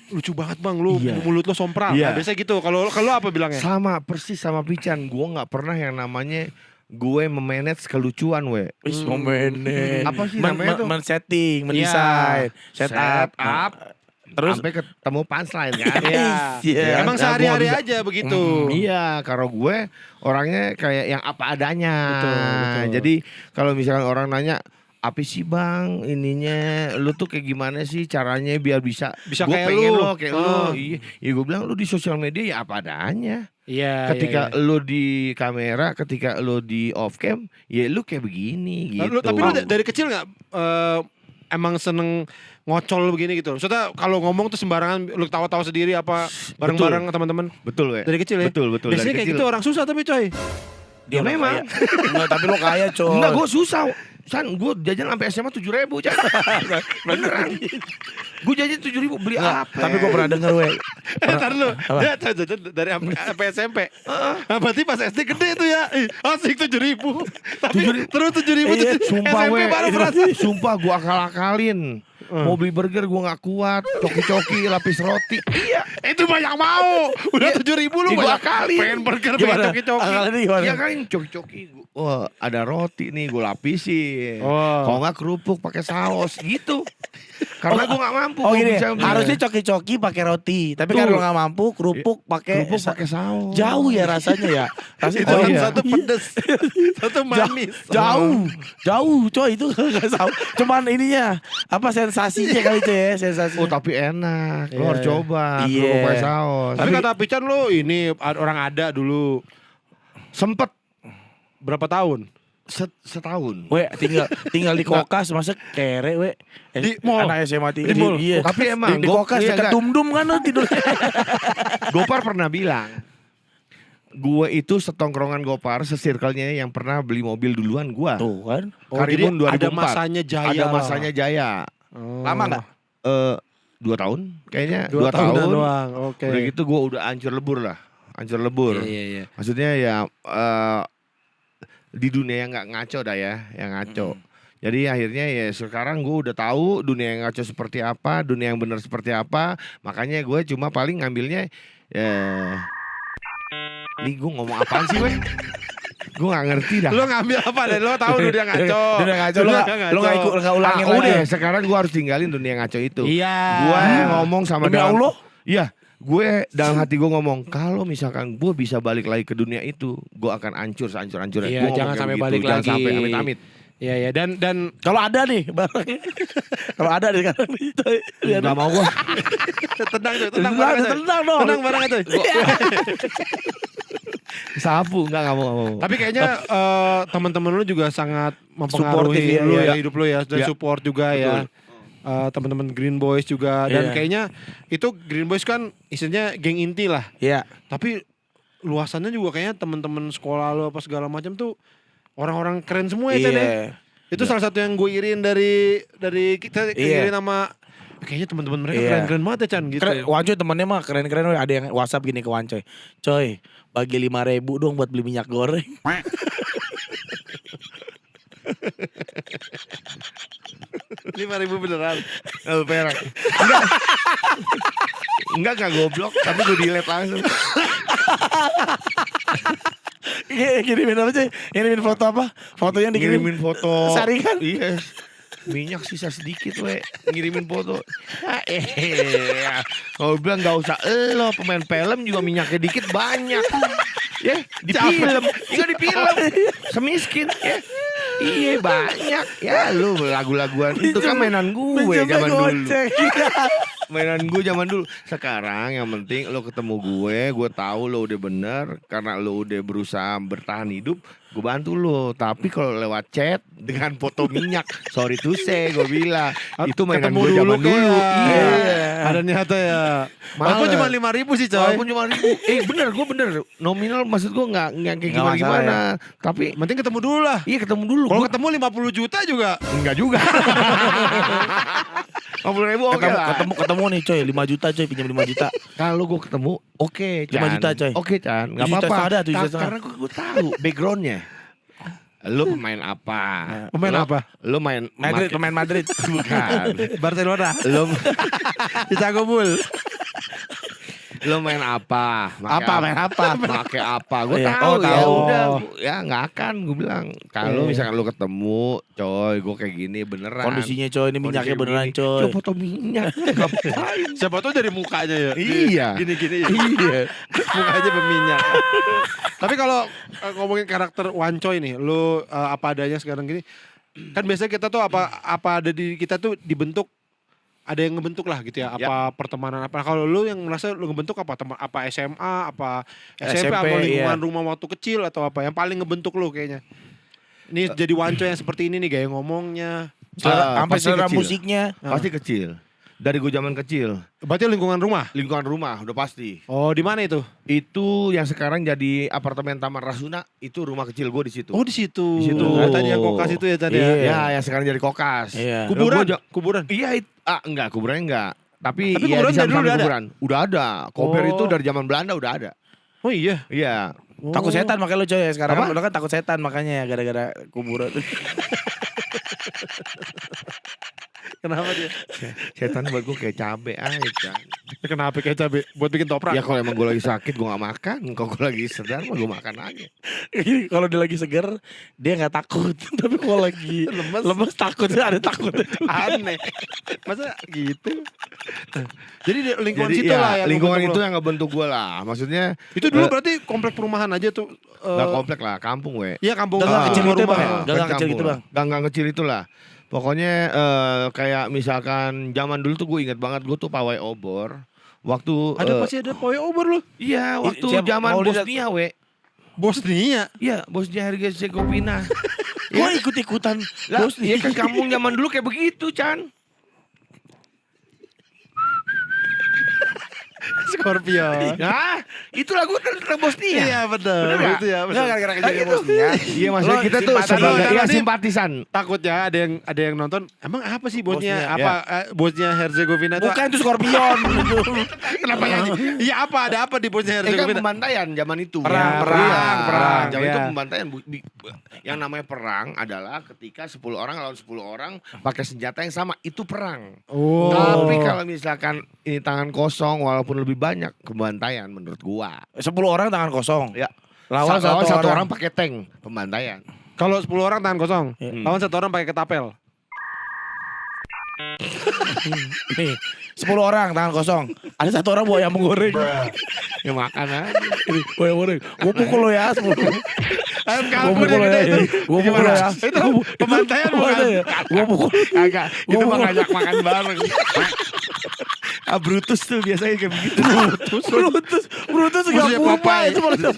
Speaker 2: lucu banget Bang, lu
Speaker 3: Iya.
Speaker 2: mulut lu sompral."
Speaker 1: Iya.
Speaker 2: Nah, biasanya gitu. Kalau apa bilangnya?
Speaker 1: Sama persis sama Pican, gue nggak pernah yang namanya gue memanage kelucuan we.
Speaker 3: Wis mau manage.
Speaker 1: Apa sih namanya tuh?
Speaker 3: Men-setting, mendesain, set up. Terus
Speaker 1: sampai ketemu punchline kan.
Speaker 2: Iya.
Speaker 3: Iya.
Speaker 2: Emang
Speaker 1: Nah,
Speaker 2: sehari-hari
Speaker 1: gua bisa-
Speaker 2: aja begitu.
Speaker 1: Iya, karena gue orangnya kayak yang apa adanya.
Speaker 2: Betul.
Speaker 1: Jadi kalau misalkan orang nanya, apa sih bang ininya, lu tuh kayak gimana sih caranya biar bisa gua
Speaker 2: kayak
Speaker 1: pengen
Speaker 2: lu.
Speaker 1: lo kayak lu. Iya, ya gue bilang lu di sosial media ya apa adanya.
Speaker 2: Iya.
Speaker 1: Ketika lu di kamera, ketika lu di off cam, ya lu kayak begini gitu.
Speaker 2: Tapi lu dari kecil nggak emang seneng ngocol begini gitu? Maksudnya kalau ngomong tuh sembarangan, lu tawa-tawa sendiri apa bareng-bareng teman-teman?
Speaker 1: betul we.
Speaker 2: Dari kecil ya?
Speaker 1: Betul
Speaker 2: Biasanya
Speaker 1: dari
Speaker 2: kayak
Speaker 1: kecil.
Speaker 2: gitu orang susah tapi coy.
Speaker 3: dia
Speaker 1: Ya memang.
Speaker 3: kaya. Enggak, tapi lo kaya, coy.
Speaker 1: Enggak, gue susah. San, gue jajan sampai SMA 7.000 Jan. Beneran. Gue jajan 7.000 beli
Speaker 3: Nggak,
Speaker 1: apa?
Speaker 3: tapi gue pernah denger, we.
Speaker 2: Ntar lu, dia jajan dari sampai SMP. Berarti pas SD gede tuh ya. Ih, asik 7.000. Tapi terus 7.000
Speaker 3: Iya,
Speaker 1: Sumpah
Speaker 2: SMP
Speaker 1: we,
Speaker 2: baru
Speaker 1: itu-
Speaker 2: berasa.
Speaker 1: sumpah gue akal-akalin. Mau beli burger gue gak kuat, coki-coki, lapis roti. Iya,
Speaker 2: Itu banyak mau. Udah 7.000 lu
Speaker 1: Ih, gua
Speaker 2: banyak.
Speaker 1: akalin.
Speaker 2: Pengen burger, pengen
Speaker 3: Gimana?
Speaker 2: coki-coki.
Speaker 3: Akalnya gimana?
Speaker 1: iya kan coki-coki. Wah, ada roti nih, gue lapisin.
Speaker 2: Oh.
Speaker 1: Kalau nggak kerupuk pakai saus gitu. Karena gue nggak mampu.
Speaker 3: Oh
Speaker 1: gua
Speaker 3: gini,
Speaker 1: bisa beli.
Speaker 3: harusnya coki-coki pakai roti. Tapi
Speaker 1: Tuh.
Speaker 3: kalau nggak mampu, kerupuk pakai
Speaker 1: kerupuk pakai saus.
Speaker 3: jauh ya rasanya ya. Rasanya
Speaker 2: Itu
Speaker 3: jauh
Speaker 2: kan
Speaker 3: ya.
Speaker 2: satu pedes, satu manis.
Speaker 3: Jauh, coy itu nggak tahu. Cuman ininya apa sensasinya kali itu ya, sensasi.
Speaker 1: Oh tapi enak, lo
Speaker 2: Iya,
Speaker 1: harus
Speaker 2: iya.
Speaker 1: coba.
Speaker 3: Iya.
Speaker 1: Kerupuk pakai saus.
Speaker 2: Tapi kata Pican lu ini orang ada dulu
Speaker 1: Sempet
Speaker 2: berapa tahun?
Speaker 1: setahun.
Speaker 3: We tinggal di kokas masa kere we.
Speaker 2: Di mall.
Speaker 3: Anak SMA
Speaker 2: Di mall.
Speaker 3: Iya.
Speaker 1: Tapi emang
Speaker 3: di kokas
Speaker 1: iya,
Speaker 3: dekat
Speaker 1: enggak.
Speaker 3: dum-dum kan lo tidur.
Speaker 1: Gopar pernah bilang, gue itu setongkrongan Gopar, sesirkelnya yang pernah beli mobil duluan gue.
Speaker 3: Tuh kan.
Speaker 2: Oh, jadi
Speaker 1: Karimun 2004.
Speaker 2: ada masanya jaya.
Speaker 1: Ada masanya jaya.
Speaker 3: Lama nggak?
Speaker 1: 2 tahun kayaknya.
Speaker 2: 2
Speaker 1: 2 tahun.
Speaker 2: doang. Oke.
Speaker 1: Udah gitu gue udah hancur lebur lah. Hancur lebur.
Speaker 2: Iya.
Speaker 1: Maksudnya ya di dunia yang nggak ngaco dah ya, yang ngaco. Jadi akhirnya ya sekarang gue udah tahu dunia yang ngaco seperti apa, dunia yang benar seperti apa. Makanya gue cuma paling ngambilnya ini gue ngomong apaan sih weh? Gue gak ngerti dah.
Speaker 2: Lu ngambil apa deh? Lu tahu dia ngaco.
Speaker 3: Dia ngaco, lu nggak ikut nggak ulangin lagi.
Speaker 1: Udah sekarang gue harus tinggalin dunia ngaco itu.
Speaker 2: Iya.
Speaker 1: Gue ngomong sama
Speaker 3: Demi
Speaker 1: dalam-
Speaker 3: Allah?
Speaker 1: Iya. Gue dalam hati gue ngomong, kalau misalkan gue bisa balik lagi ke dunia itu, gue akan hancur sehancur-hancurnya.
Speaker 2: Iya,
Speaker 1: Gua ngomong
Speaker 2: jangan
Speaker 1: kayak
Speaker 2: sampai
Speaker 1: begitu.
Speaker 2: balik
Speaker 1: Jangan
Speaker 2: lagi.
Speaker 1: sampai amit-amit.
Speaker 2: Iya ya dan
Speaker 3: Kalau ada nih barangnya. Kalau ada nih sekarang nih. coy.
Speaker 1: Gak mau gue.
Speaker 2: tenang tuh,
Speaker 3: Tenang,
Speaker 2: bareng aja.
Speaker 3: tenang dong.
Speaker 2: Tenang bareng aja.
Speaker 1: Sapu, gak mau.
Speaker 2: Tapi kayaknya teman-teman lu juga sangat
Speaker 3: Supportive
Speaker 2: mempengaruhi
Speaker 3: ya,
Speaker 2: lu
Speaker 3: iya.
Speaker 2: ya hidup lu ya dan
Speaker 1: Iya.
Speaker 2: support juga ya. Teman-teman Green Boys juga dan
Speaker 3: Iya.
Speaker 2: kayaknya itu Green Boys kan isinya geng inti lah.
Speaker 3: Iya.
Speaker 2: Tapi luasannya juga kayaknya teman-teman sekolah lu apa segala macam tuh orang-orang keren semua ya Chan ya.
Speaker 3: Iya.
Speaker 2: Itu salah satu yang gue iriin dari kita
Speaker 3: Iya.
Speaker 2: iriin sama Kayaknya teman-teman mereka
Speaker 3: Iya.
Speaker 2: keren-keren banget ya Chan gitu.
Speaker 3: Keren,
Speaker 2: Ya.
Speaker 3: Wancoy temennya mah keren-keren. Ada yang WhatsApp gini ke Wancoy. Coy, bagi 5.000 dong buat beli minyak goreng.
Speaker 2: 5.000 beneran.
Speaker 1: Oh, perak. Enggak goblok, tapi gue delete langsung.
Speaker 3: Kirimin apa sih? Kirimin foto apa? Foto yang dikirim.
Speaker 1: Ngirimin foto.
Speaker 3: Saringan.
Speaker 1: Iya. Minyak sisa sedikit ngirimin foto. Kalau bilang gak usah lo pemain film juga minyaknya dikit banyak. Ya di film. Iya di film. Semiskin ya. Iya banyak. Ya lu lagu-laguan itu kan mainan gue zaman dulu. Mainan gue zaman dulu. Sekarang yang penting lo ketemu gue tahu lo udah bener karena lo udah berusaha bertahan hidup, gue bantu lo. Tapi kalau lewat chat dengan foto minyak, sorry to say, gue bilang itu mainan
Speaker 2: Ketemu
Speaker 1: gue zaman dulu.
Speaker 2: Iya.
Speaker 1: Iya.
Speaker 2: Ada niatnya ya. Walaupun
Speaker 1: Males.
Speaker 2: cuma 5.000 sih coy.
Speaker 1: Walaupun cuma 1.000. Bener, gue bener. Nominal maksud gue nggak kayak
Speaker 3: Nggak
Speaker 1: gimana-gimana. Tapi
Speaker 2: Penting ketemu dulu lah.
Speaker 1: iya ketemu dulu.
Speaker 2: Kalau
Speaker 1: Gua-
Speaker 2: ketemu 50 juta juga.
Speaker 1: enggak juga. 50.000 oke lah.
Speaker 3: Ketemu nih coy, 5 juta coy, pinjam 5 juta.
Speaker 1: Kalau gue ketemu, oke,
Speaker 3: 5 juta, coy.
Speaker 1: Oke, Chan. Nggak
Speaker 3: 7 juta
Speaker 1: apa-apa.
Speaker 3: setengah, 7 juta setengah.
Speaker 1: Karena gue tahu backgroundnya. Lu pemain apa?
Speaker 2: Pemain
Speaker 1: Lu-
Speaker 2: apa?
Speaker 1: Lu main
Speaker 3: Madrid,
Speaker 1: make-
Speaker 3: pemain Madrid.
Speaker 1: Bukan.
Speaker 2: Barcelona.
Speaker 1: Lu
Speaker 2: Chicago Bull.
Speaker 1: lu main apa?
Speaker 3: Main apa?
Speaker 1: Pakai apa? Gue
Speaker 3: Iya.
Speaker 1: tahu
Speaker 3: Oh,
Speaker 1: ya
Speaker 3: tahu.
Speaker 1: udah. Ya nggak akan gue bilang. Kalau
Speaker 2: Iya.
Speaker 1: misalkan lu ketemu, coy, gue kayak gini beneran.
Speaker 3: Kondisinya coy, ini minyaknya
Speaker 1: Kondisi
Speaker 3: beneran
Speaker 1: begini.
Speaker 3: coy.
Speaker 1: Coba foto minyak. Ngapain?
Speaker 2: Siapa tuh dari mukanya ya.
Speaker 1: Iya.
Speaker 2: Gini-gini ya.
Speaker 1: Iya.
Speaker 2: Mukanya berminyak. Tapi kalau ngomongin karakter Wancoy nih, lu apa adanya sekarang gini, kan biasanya kita tuh apa ada di kita tuh dibentuk, ada yang ngebentuk lah gitu ya, apa pertemanan apa. Kalau lu yang merasa lu ngebentuk apa teman, apa SMA, apa SMP, apa lingkungan
Speaker 3: iya.
Speaker 2: rumah waktu kecil atau apa yang paling ngebentuk lu kayaknya. Ini jadi Wancoy yang seperti ini nih gaya ngomongnya.
Speaker 3: Sampai
Speaker 1: pasti
Speaker 3: selera
Speaker 1: kecil.
Speaker 3: musiknya.
Speaker 1: Pasti kecil. Dari gue zaman kecil.
Speaker 2: Berarti lingkungan rumah.
Speaker 1: Lingkungan rumah udah pasti.
Speaker 2: Oh, di mana itu?
Speaker 1: Itu yang sekarang jadi apartemen Taman Rasuna, itu rumah kecil gue di situ.
Speaker 2: Oh, di situ.
Speaker 1: Di situ.
Speaker 2: Nah, tadi yang kokas itu ya tadi
Speaker 3: Iya.
Speaker 2: ya.
Speaker 1: Ya, yang sekarang jadi kokas.
Speaker 3: Iya.
Speaker 2: Kuburan,
Speaker 1: Gua
Speaker 2: kuburan.
Speaker 1: Iya, enggak, kuburannya enggak. Tapi
Speaker 2: Tapi
Speaker 1: ya
Speaker 2: kuburan
Speaker 1: di
Speaker 2: dari dulu
Speaker 1: samping
Speaker 2: udah ada?
Speaker 1: kuburan. Udah ada. Kober
Speaker 2: Oh.
Speaker 1: itu dari zaman Belanda udah ada.
Speaker 2: Oh iya.
Speaker 1: Iya.
Speaker 3: Takut setan makanya lu coy. Sekarang
Speaker 1: Apa?
Speaker 3: kan lu kan takut setan makanya gara-gara kuburan.
Speaker 2: Kenapa dia?
Speaker 1: Setan buat gue kayak cabe aja.
Speaker 2: Kenapa kayak cabai buat bikin toprak?
Speaker 1: Ya kalau emang gue lagi sakit gue gak makan. Kalau gue lagi sedar mah gue makan aja.
Speaker 3: Kalau dia lagi seger, dia nggak takut. Tapi kalau lagi lemes takut, ada takut.
Speaker 2: Aneh. Masa gitu? Jadi di lingkungan
Speaker 1: Jadi
Speaker 2: situ
Speaker 1: ya,
Speaker 2: lah yang
Speaker 1: lingkungan
Speaker 2: ngebentuk
Speaker 1: itu
Speaker 2: lo.
Speaker 1: yang ngebentuk gue lah. Maksudnya
Speaker 2: Itu dulu berarti komplek perumahan aja tuh.
Speaker 1: gak komplek lah, kampung we.
Speaker 2: Iya kampung.
Speaker 3: Gang-gang kecil
Speaker 2: rumah
Speaker 3: gitu,
Speaker 2: rumah.
Speaker 3: Bang, ya? Gang-gang
Speaker 1: Kan
Speaker 3: kecil
Speaker 1: kampung
Speaker 3: gitu,
Speaker 1: lah. Gang-gang kecil itulah. Pokoknya kayak misalkan zaman dulu tuh gue inget banget gue tuh pawai obor. Waktu
Speaker 2: Ada pasti ada pawai obor lu.
Speaker 1: iya waktu
Speaker 3: Siapa-
Speaker 1: zaman
Speaker 3: mau lihat-
Speaker 1: Bosnia we.
Speaker 2: Bosnia.
Speaker 1: Iya Bosnia Herzegovina.
Speaker 3: Gua ikut-ikutan.
Speaker 1: Lah iya kan kampung zaman dulu kayak begitu Chan.
Speaker 2: Scorpio.
Speaker 1: Nah itu lagu tentang Bosnia.
Speaker 2: Iya betul.
Speaker 1: Bener nggak?
Speaker 2: Itu ya.
Speaker 3: Enggak gara-gara
Speaker 1: Nah,
Speaker 3: kejadian
Speaker 1: gitu.
Speaker 3: Bosnia.
Speaker 1: Iya maksudnya
Speaker 3: Lo
Speaker 1: kita tuh
Speaker 3: simpatisan.
Speaker 1: sebagai
Speaker 2: Lo
Speaker 1: ya
Speaker 2: nanti-
Speaker 1: simpatisan.
Speaker 2: Takutnya ada yang nonton. Emang apa sih Bosnia?
Speaker 3: Bosnia,
Speaker 2: Apa Bosnia Herzegovina itu?
Speaker 3: Bukan itu Scorpion.
Speaker 2: Kenapa nyanyi? Iya apa? Ada apa di Bosnia
Speaker 1: Kan
Speaker 2: Herzegovina?
Speaker 1: pembantaian zaman itu.
Speaker 3: Perang,
Speaker 1: Ya,
Speaker 2: perang.
Speaker 1: Zaman itu
Speaker 2: Iya.
Speaker 1: pembantaian. Yang namanya perang adalah ketika 10 orang lawan 10 orang pakai senjata yang sama. Itu perang.
Speaker 2: Oh.
Speaker 1: Tapi kalau misalkan ini tangan kosong walaupun lebih banyak pembantaian menurut gua.
Speaker 3: 10 orang tangan kosong.
Speaker 1: Ya.
Speaker 3: Lawan
Speaker 1: Lawan
Speaker 3: satu
Speaker 1: orang pakai tank pembantaian.
Speaker 2: Kalau 10 orang tangan kosong,
Speaker 3: Hmm.
Speaker 2: lawan 1 orang pakai ketapel.
Speaker 3: Nih, 10 orang tangan kosong. Ada 1 orang bawa ayam goreng.
Speaker 1: Ya makan aja.
Speaker 3: Bawa ayam goreng. Gua pukul lo ya 10.
Speaker 2: Ayam
Speaker 3: Gua
Speaker 2: kalkun
Speaker 3: pukul
Speaker 2: yang
Speaker 3: lo
Speaker 2: gede
Speaker 3: ya.
Speaker 2: itu.
Speaker 3: Gua pukul lo ya.
Speaker 2: Itu pembantaian bukan?
Speaker 3: Gua pukul.
Speaker 1: Agak. Itu
Speaker 3: Gua
Speaker 1: mah
Speaker 3: pukul.
Speaker 1: ngajak makan bareng. Brutus tuh biasanya kayak begitu.
Speaker 3: Brutus juga
Speaker 2: Musuhnya
Speaker 3: Popeye.
Speaker 2: Popeye.
Speaker 3: Cuma ada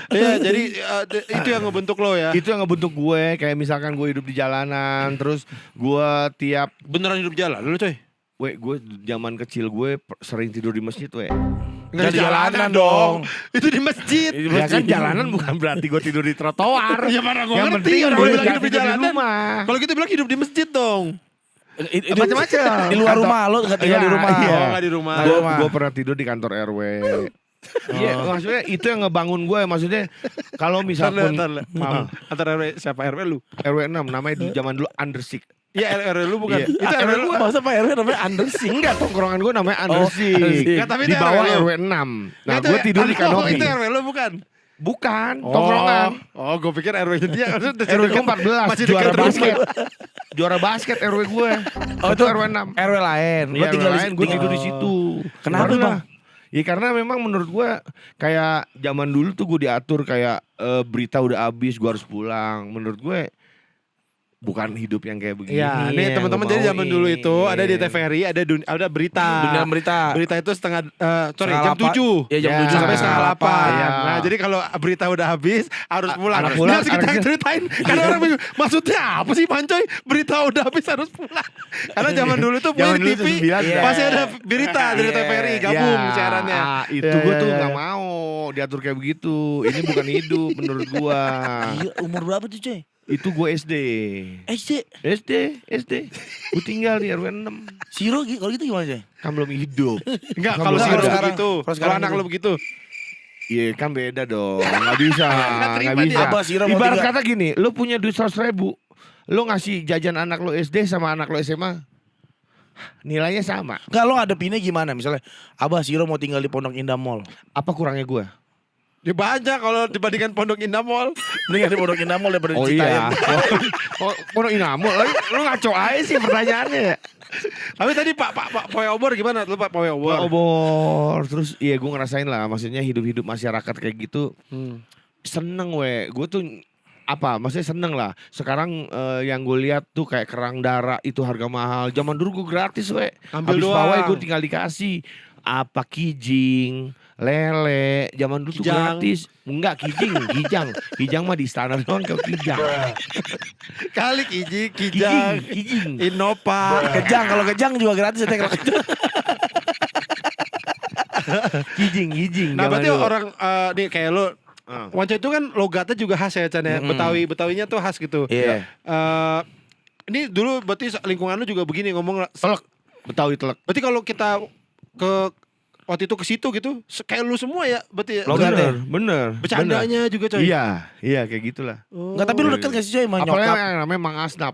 Speaker 2: Iya, jadi itu yang ngebentuk lo ya.
Speaker 1: Itu yang ngebentuk gue. Kayak misalkan gue hidup di jalanan. Terus gue tiap
Speaker 2: Beneran hidup jalan dulu coy.
Speaker 1: gue zaman kecil gue sering tidur di masjid we.
Speaker 3: Nggak di jalanan dong.
Speaker 2: Itu di masjid.
Speaker 1: Ya kan jalanan bukan berarti gue tidur di trotoar.
Speaker 2: Ya mana gue
Speaker 1: Yang
Speaker 2: ngerti
Speaker 1: penting
Speaker 2: orang
Speaker 1: gue
Speaker 2: bilang hidup di
Speaker 1: tidur di
Speaker 2: jalanan.
Speaker 1: rumah.
Speaker 2: Kalau gitu bilang hidup di masjid dong.
Speaker 1: Macam-macam.
Speaker 3: Di luar
Speaker 1: Kantor-
Speaker 3: rumah lo nggak tinggal di
Speaker 1: Iya,
Speaker 3: rumah.
Speaker 1: iya.
Speaker 2: Oh, nggak di rumah.
Speaker 3: Nggak di rumah.
Speaker 1: Gue pernah tidur di kantor RW. Iya, maksudnya itu yang ngebangun gue. Maksudnya kalau misal pun
Speaker 2: Antar RW siapa RW lu?
Speaker 1: RW 6 namanya di zaman dulu Undersik.
Speaker 2: Iya RW lu bukan.
Speaker 1: Iya.
Speaker 2: Itu RW lu.
Speaker 3: Masa Pak RW namanya Andersing?
Speaker 1: Enggak, tongkrongan gue namanya Undersik.
Speaker 3: Undersik.
Speaker 2: Nggak, tapi
Speaker 1: Di
Speaker 2: itu
Speaker 1: bawah
Speaker 2: RW lu.
Speaker 1: RW 6. Nah,
Speaker 2: Itu
Speaker 1: gue tidur di kanopi.
Speaker 2: Itu RW lu bukan?
Speaker 1: Bukan, tongkrongan.
Speaker 2: Oh, gue pikir RW-nya dia.
Speaker 1: RW gue 14,
Speaker 2: Masih
Speaker 1: juara
Speaker 2: dekat rumah.
Speaker 1: basket. Juara basket RW gue.
Speaker 3: Oh,
Speaker 1: itu
Speaker 3: itu
Speaker 1: RW 6.
Speaker 3: RW lain. Lo
Speaker 1: Iya,
Speaker 3: tinggal
Speaker 1: gue tidur di
Speaker 3: oh.
Speaker 1: situ.
Speaker 3: Kenapa,
Speaker 1: Karena-
Speaker 3: Bang?
Speaker 1: Ya karena memang menurut gue kayak zaman dulu tuh gue diatur kayak berita udah habis gue harus pulang. Menurut gue bukan hidup yang kayak begini.
Speaker 2: Iya, nih
Speaker 1: yang
Speaker 2: teman-teman
Speaker 1: gue
Speaker 2: jadi zaman dulu itu ada di
Speaker 1: mauin.
Speaker 2: TVRI ada berita.
Speaker 3: Dunia berita.
Speaker 2: Berita itu setengah
Speaker 3: Setengah
Speaker 2: jam 7.
Speaker 3: Ya, jam
Speaker 1: Ya,
Speaker 3: 7
Speaker 2: Sampai
Speaker 3: sampai
Speaker 2: setengah
Speaker 3: setengah
Speaker 2: 8.
Speaker 1: Iya.
Speaker 2: Nah, jadi kalau berita udah habis harus pulang.
Speaker 1: harus pulang,
Speaker 2: Ini harus kita
Speaker 1: harus-
Speaker 2: ceritain. Karena orang bingung, maksudnya apa sih Pancoy? Berita udah habis harus pulang. Karena zaman dulu tuh
Speaker 1: Zaman
Speaker 2: di
Speaker 1: dulu
Speaker 2: TV
Speaker 1: tuh 9,
Speaker 3: iya.
Speaker 2: pasti ada berita dari TVRI gabung
Speaker 1: Ya,
Speaker 2: siarannya.
Speaker 1: itu
Speaker 2: Iya,
Speaker 1: gue
Speaker 2: iya,
Speaker 1: tuh
Speaker 2: iya.
Speaker 1: nggak mau diatur kayak begitu. Ini bukan hidup menurut gue.
Speaker 3: Iya, umur berapa tuh coy?
Speaker 1: Itu gue SD. SD. Gue tinggal di RW 6.
Speaker 3: Siro kalau gitu gimana coy?
Speaker 1: Kan belum hidup.
Speaker 2: Enggak,
Speaker 1: Kan
Speaker 2: kalau
Speaker 1: belum
Speaker 2: si
Speaker 1: ada.
Speaker 2: Ro
Speaker 3: sekarang-
Speaker 2: begitu.
Speaker 3: kalau
Speaker 2: Kalau
Speaker 3: sekarang
Speaker 2: anak
Speaker 3: gitu.
Speaker 2: lo begitu.
Speaker 1: Iya kan beda dong. Nggak bisa. Nggak
Speaker 2: terima
Speaker 1: bisa.
Speaker 2: dia.
Speaker 3: Abah Siro mau
Speaker 1: Ibarat
Speaker 3: tinggal-
Speaker 1: kata gini. Lo punya duit 100.000. Lo ngasih jajan anak lo SD sama anak lo SMA. Nilainya sama.
Speaker 3: Enggak, lo ngadepinnya gimana? Misalnya Abah Siro mau tinggal di Pondok Indah Mall.
Speaker 1: Apa kurangnya gue?
Speaker 2: Ya banyak kalau dibandingkan Pondok Indah Mall.
Speaker 3: Mendingan di Pondok Indah Mall daripada di
Speaker 1: Oh
Speaker 3: Citayam.
Speaker 1: iya. Oh, Pondok Inamul. Lo ngaco aja sih pertanyaannya.
Speaker 2: Tapi tadi Pak Poe Obor gimana? Lu Pak Poe Obor.
Speaker 1: Obor. Terus iya gue ngerasain lah. Maksudnya hidup-hidup masyarakat kayak gitu. Seneng we. Gue tuh apa maksudnya seneng lah. Sekarang yang gue lihat tuh kayak kerang darah itu harga mahal. Zaman dulu gue gratis we.
Speaker 2: Ambil
Speaker 1: Habis
Speaker 2: doang.
Speaker 1: pawai gue tinggal dikasih apa kijing, lele. Zaman dulu tuh
Speaker 2: Kijang.
Speaker 1: gratis. Enggak kijang. Kijang mah di istana doang kalau kijang.
Speaker 2: Kali Kijang,
Speaker 1: Kijing.
Speaker 2: Innova.
Speaker 3: Kejang, kalau kejang juga gratis ya kalau kejang.
Speaker 1: Kijing.
Speaker 2: Nah
Speaker 1: zaman
Speaker 2: berarti
Speaker 1: dulu.
Speaker 2: orang nih kayak lo Wanco itu kan logatnya juga khas ya Chan ya. Betawinya tuh khas gitu.
Speaker 3: Iya.
Speaker 2: Ini dulu berarti lingkungan lu juga begini ngomong.
Speaker 1: Telek. Betawi telek.
Speaker 2: Berarti kalau kita ke waktu itu ke situ gitu kayak lu semua ya berarti
Speaker 3: Logatnya.
Speaker 1: Bener.
Speaker 2: bercandanya juga coy.
Speaker 1: Iya kayak gitulah.
Speaker 3: Enggak, tapi lu deket gak sih coy sama
Speaker 1: Apalagi
Speaker 3: nyokap?
Speaker 1: yang namanya Mang Asnap.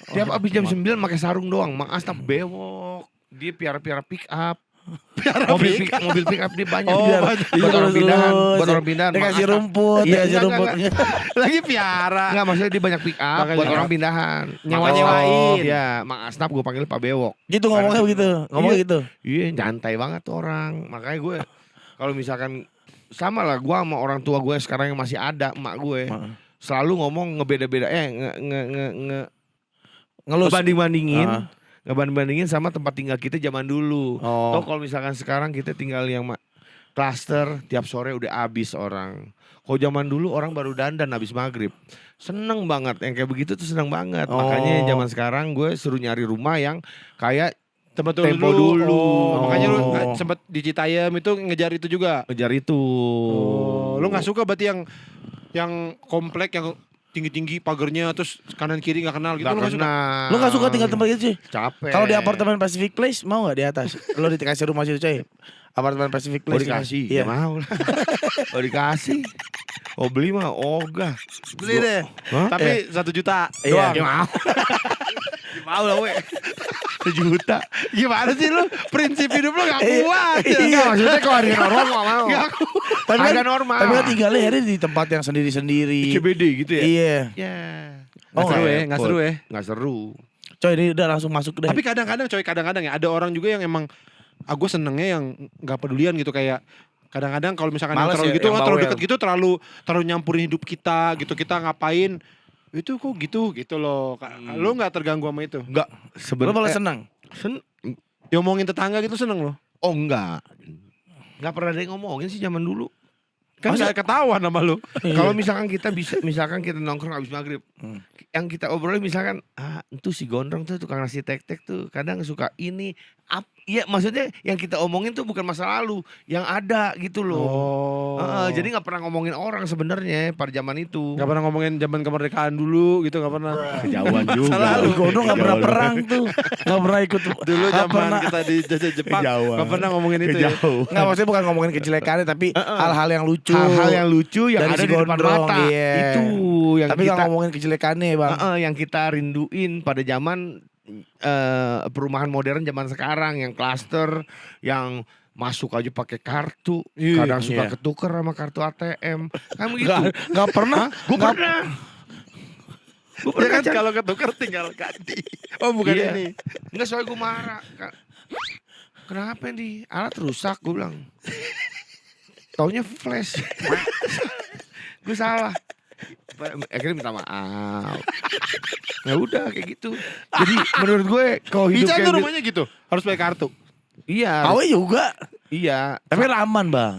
Speaker 1: Tiap abis jam 9 pakai sarung doang. Mang Asnap bewok. Dia piara-piara pick up. Mobil pick up dia banyak.
Speaker 2: Oh,
Speaker 1: Dia.
Speaker 2: banyak.
Speaker 1: Buat orang pindahan.
Speaker 3: Terus,
Speaker 1: Buat orang pindahan.
Speaker 3: Dia
Speaker 1: Mang
Speaker 3: kasih
Speaker 1: Asnap.
Speaker 3: rumput,
Speaker 1: Iya,
Speaker 3: dia kasih
Speaker 1: enggak,
Speaker 3: rumput.
Speaker 2: Lagi piara.
Speaker 1: Enggak maksudnya dia banyak pick up
Speaker 2: Makanya.
Speaker 1: buat orang pindahan.
Speaker 2: Nyewa-nyewain.
Speaker 1: Iya, Mang Asnap gue panggil Pak Bewok.
Speaker 3: Gitu ngomongnya begitu. Ngomongnya
Speaker 1: Iya.
Speaker 3: gitu.
Speaker 1: Iya, nyantai banget tuh orang. Makanya gue kalau misalkan sama lah gue sama orang tua gue sekarang yang masih ada, emak gue. Selalu ngomong ngebeda-beda
Speaker 3: Ngelus.
Speaker 1: ngebanding-bandingin.
Speaker 3: Ah.
Speaker 1: Ngebanding-bandingin sama tempat tinggal kita zaman dulu.
Speaker 3: Oh.
Speaker 1: Toh kalau misalkan sekarang kita tinggal yang klaster tiap sore udah habis orang. Kalau zaman dulu orang baru dandan habis maghrib. Seneng banget yang kayak begitu tuh seneng banget.
Speaker 3: Oh.
Speaker 1: Makanya zaman sekarang gue suruh nyari rumah yang kayak
Speaker 2: Tempat
Speaker 1: Tempo dulu.
Speaker 2: Oh, makanya lu
Speaker 3: Oh.
Speaker 2: sempat di Citayam itu ngejar itu juga.
Speaker 1: ngejar itu.
Speaker 2: Oh, lu nggak suka berarti yang komplek yang tinggi-tinggi pagernya terus kanan kiri nggak kenal gitu
Speaker 1: Gak
Speaker 2: lu nggak suka?
Speaker 1: kenal.
Speaker 3: Lu gak suka tinggal tempat gitu sih?
Speaker 1: Capek.
Speaker 3: Kalau di apartemen Pacific Place mau gak di atas? Lu dikasih rumah situ coy. Apartemen Pacific
Speaker 1: Oh
Speaker 3: Place.
Speaker 1: dikasih?
Speaker 3: Iya.
Speaker 1: Ya mau lah. Oh dikasih. Oh beli mah ogah.
Speaker 2: Beli deh.
Speaker 1: Hah?
Speaker 2: Tapi 1 juta
Speaker 3: Iya.
Speaker 2: doang.
Speaker 1: Ya mau. Ya mau lah we. 1 juta.
Speaker 2: Gimana sih lu? Prinsip hidup lu gak
Speaker 3: Iya.
Speaker 2: kuat. ya?
Speaker 1: Enggak maksudnya kalau harga normal gak mau.
Speaker 2: Nggak
Speaker 3: Tapi
Speaker 1: Harga
Speaker 3: kan,
Speaker 1: normal.
Speaker 3: tapi kan tinggalnya akhirnya di tempat yang sendiri-sendiri.
Speaker 1: CBD gitu ya?
Speaker 3: Iya.
Speaker 1: Ya.
Speaker 2: Nggak seru ya,
Speaker 1: repot.
Speaker 2: nggak seru ya.
Speaker 1: Nggak seru.
Speaker 3: Coy ini udah langsung masuk deh.
Speaker 2: Tapi kadang-kadang coy, kadang-kadang ya ada orang juga yang emang gue senengnya yang nggak pedulian gitu kayak kadang-kadang kalau misalkan yang
Speaker 3: Males
Speaker 2: terlalu
Speaker 3: ya,
Speaker 2: gitu,
Speaker 3: yang
Speaker 2: terlalu
Speaker 3: bawel.
Speaker 2: dekat gitu, terlalu nyampurin hidup kita gitu, kita ngapain itu kok gitu loh. Lu nggak terganggu sama itu?
Speaker 1: Enggak.
Speaker 3: Lu malah senang.
Speaker 2: Diomongin tetangga gitu seneng loh.
Speaker 1: Oh enggak. Enggak pernah ada yang ngomongin sih zaman dulu.
Speaker 2: Kan
Speaker 3: Masa-
Speaker 2: nggak ketahuan sama lu.
Speaker 1: Kalau misalkan kita misalkan kita nongkrong habis maghrib, yang kita obrolin misalkan, itu si gondrong tuh tukang nasi tek-tek tuh kadang suka ini apa Iya maksudnya yang kita omongin tuh bukan masa lalu, yang ada gitu loh. Jadi nggak pernah ngomongin orang sebenarnya pada zaman itu.
Speaker 2: Gak pernah ngomongin zaman kemerdekaan dulu gitu, gak pernah.
Speaker 1: Kejauhan juga.
Speaker 3: Selalu Gondrong gak pernah perang tuh. Gak pernah ikut.
Speaker 2: Dulu
Speaker 3: Nggak
Speaker 2: zaman
Speaker 3: pernah.
Speaker 2: kita dijajah Jepang,
Speaker 1: Kejauhan.
Speaker 2: gak pernah ngomongin itu ya.
Speaker 1: Kejauh.
Speaker 3: Nggak, maksudnya bukan ngomongin kejelekannya, tapi hal-hal yang lucu.
Speaker 1: Hal-hal yang lucu yang
Speaker 3: Dari
Speaker 1: ada
Speaker 3: si
Speaker 1: di depan
Speaker 3: Gondrong,
Speaker 1: mata.
Speaker 3: iya.
Speaker 1: Itu yang
Speaker 3: Tapi
Speaker 1: kita
Speaker 3: nggak ngomongin kejelekannya bang.
Speaker 1: yang kita rinduin pada zaman perumahan modern zaman sekarang, yang klaster, yang masuk aja pakai kartu,
Speaker 2: Iya,
Speaker 1: kadang suka
Speaker 3: iya.
Speaker 1: ketuker sama kartu ATM, kan begitu.
Speaker 3: Nggak pernah.
Speaker 1: Gue pernah. Gue
Speaker 2: Ya
Speaker 1: pernah
Speaker 2: kan
Speaker 1: Chan.
Speaker 2: kalau ketukar tinggal ganti. Oh bukan
Speaker 1: Iya.
Speaker 2: ini.
Speaker 1: Enggak, soalnya gue marah. Kenapa nih? Alat rusak, gue bilang. Taunya flash. Gue salah. Akhirnya minta maaf. Ya udah kayak gitu. Jadi menurut gue kalau hidup
Speaker 2: Ica
Speaker 1: kayak
Speaker 2: tuh rumahnya gitu, harus pakai kartu.
Speaker 1: iya,
Speaker 3: Awe juga.
Speaker 1: iya.
Speaker 3: Tapi aman bang.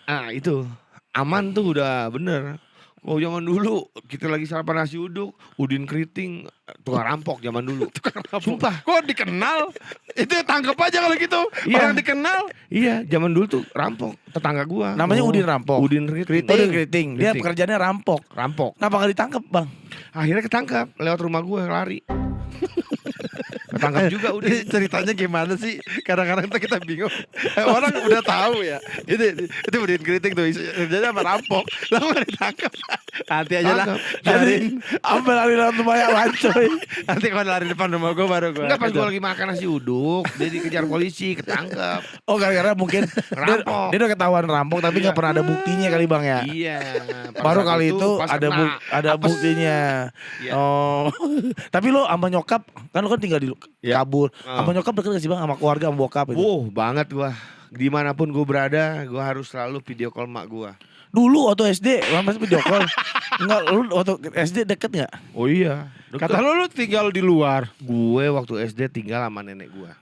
Speaker 1: Ah itu aman tuh udah bener. Oh zaman dulu kita lagi sarapan nasi uduk, udin keriting, tukang rampok zaman dulu. Sumpah.
Speaker 2: Kok dikenal? Itu tangkap aja kalau gitu.
Speaker 1: Iya.
Speaker 2: Orang dikenal.
Speaker 1: Iya, zaman dulu tuh rampok tetangga gua.
Speaker 3: Namanya Udin Rampok.
Speaker 1: Udin keriting.
Speaker 3: Oh, Udin Keriting. Dia
Speaker 1: Keriting.
Speaker 3: pekerjaannya rampok.
Speaker 1: Rampok.
Speaker 3: Kenapa gak ditangkap bang?
Speaker 1: Akhirnya ketangkap lewat rumah gua lari. Ketangkap juga udah.
Speaker 2: Ini ceritanya gimana sih? Kadang-kadang tuh kita bingung. Orang udah tahu ya. Itu Udin Keriting tuh. Jadi apa rampok. Lalu gak ditangkap. Nanti aja lah.
Speaker 3: Jadi ambil lari dalam rumahnya Wancoy.
Speaker 2: Nanti kalau lari depan rumah gue baru gue.
Speaker 1: Enggak, pas gua lagi makan nasi uduk, dia dikejar polisi, ketangkap.
Speaker 3: Oh gara-gara mungkin
Speaker 1: Rampok.
Speaker 3: dia udah ketahuan rampok tapi nggak pernah ada buktinya kali bang ya.
Speaker 1: Iya. pada
Speaker 3: Baru
Speaker 1: saat
Speaker 3: kali itu
Speaker 1: pas
Speaker 3: ada
Speaker 1: kena.
Speaker 3: ada
Speaker 1: Apes.
Speaker 3: buktinya.
Speaker 1: Iya.
Speaker 3: Oh. Tapi lo sama nyokap kan lo kan tinggal di
Speaker 1: Iya.
Speaker 3: kabur.
Speaker 1: Ah.
Speaker 3: Sama nyokap deket gak sih bang sama keluarga sama bokap itu?
Speaker 1: Banget gua. Dimanapun gua berada, gua harus selalu video call mak gua.
Speaker 3: Dulu waktu SD lama video call. Enggak, lu waktu SD deket gak?
Speaker 1: Oh iya.
Speaker 2: Kata lu tinggal di luar.
Speaker 1: Gue waktu SD tinggal sama nenek gua.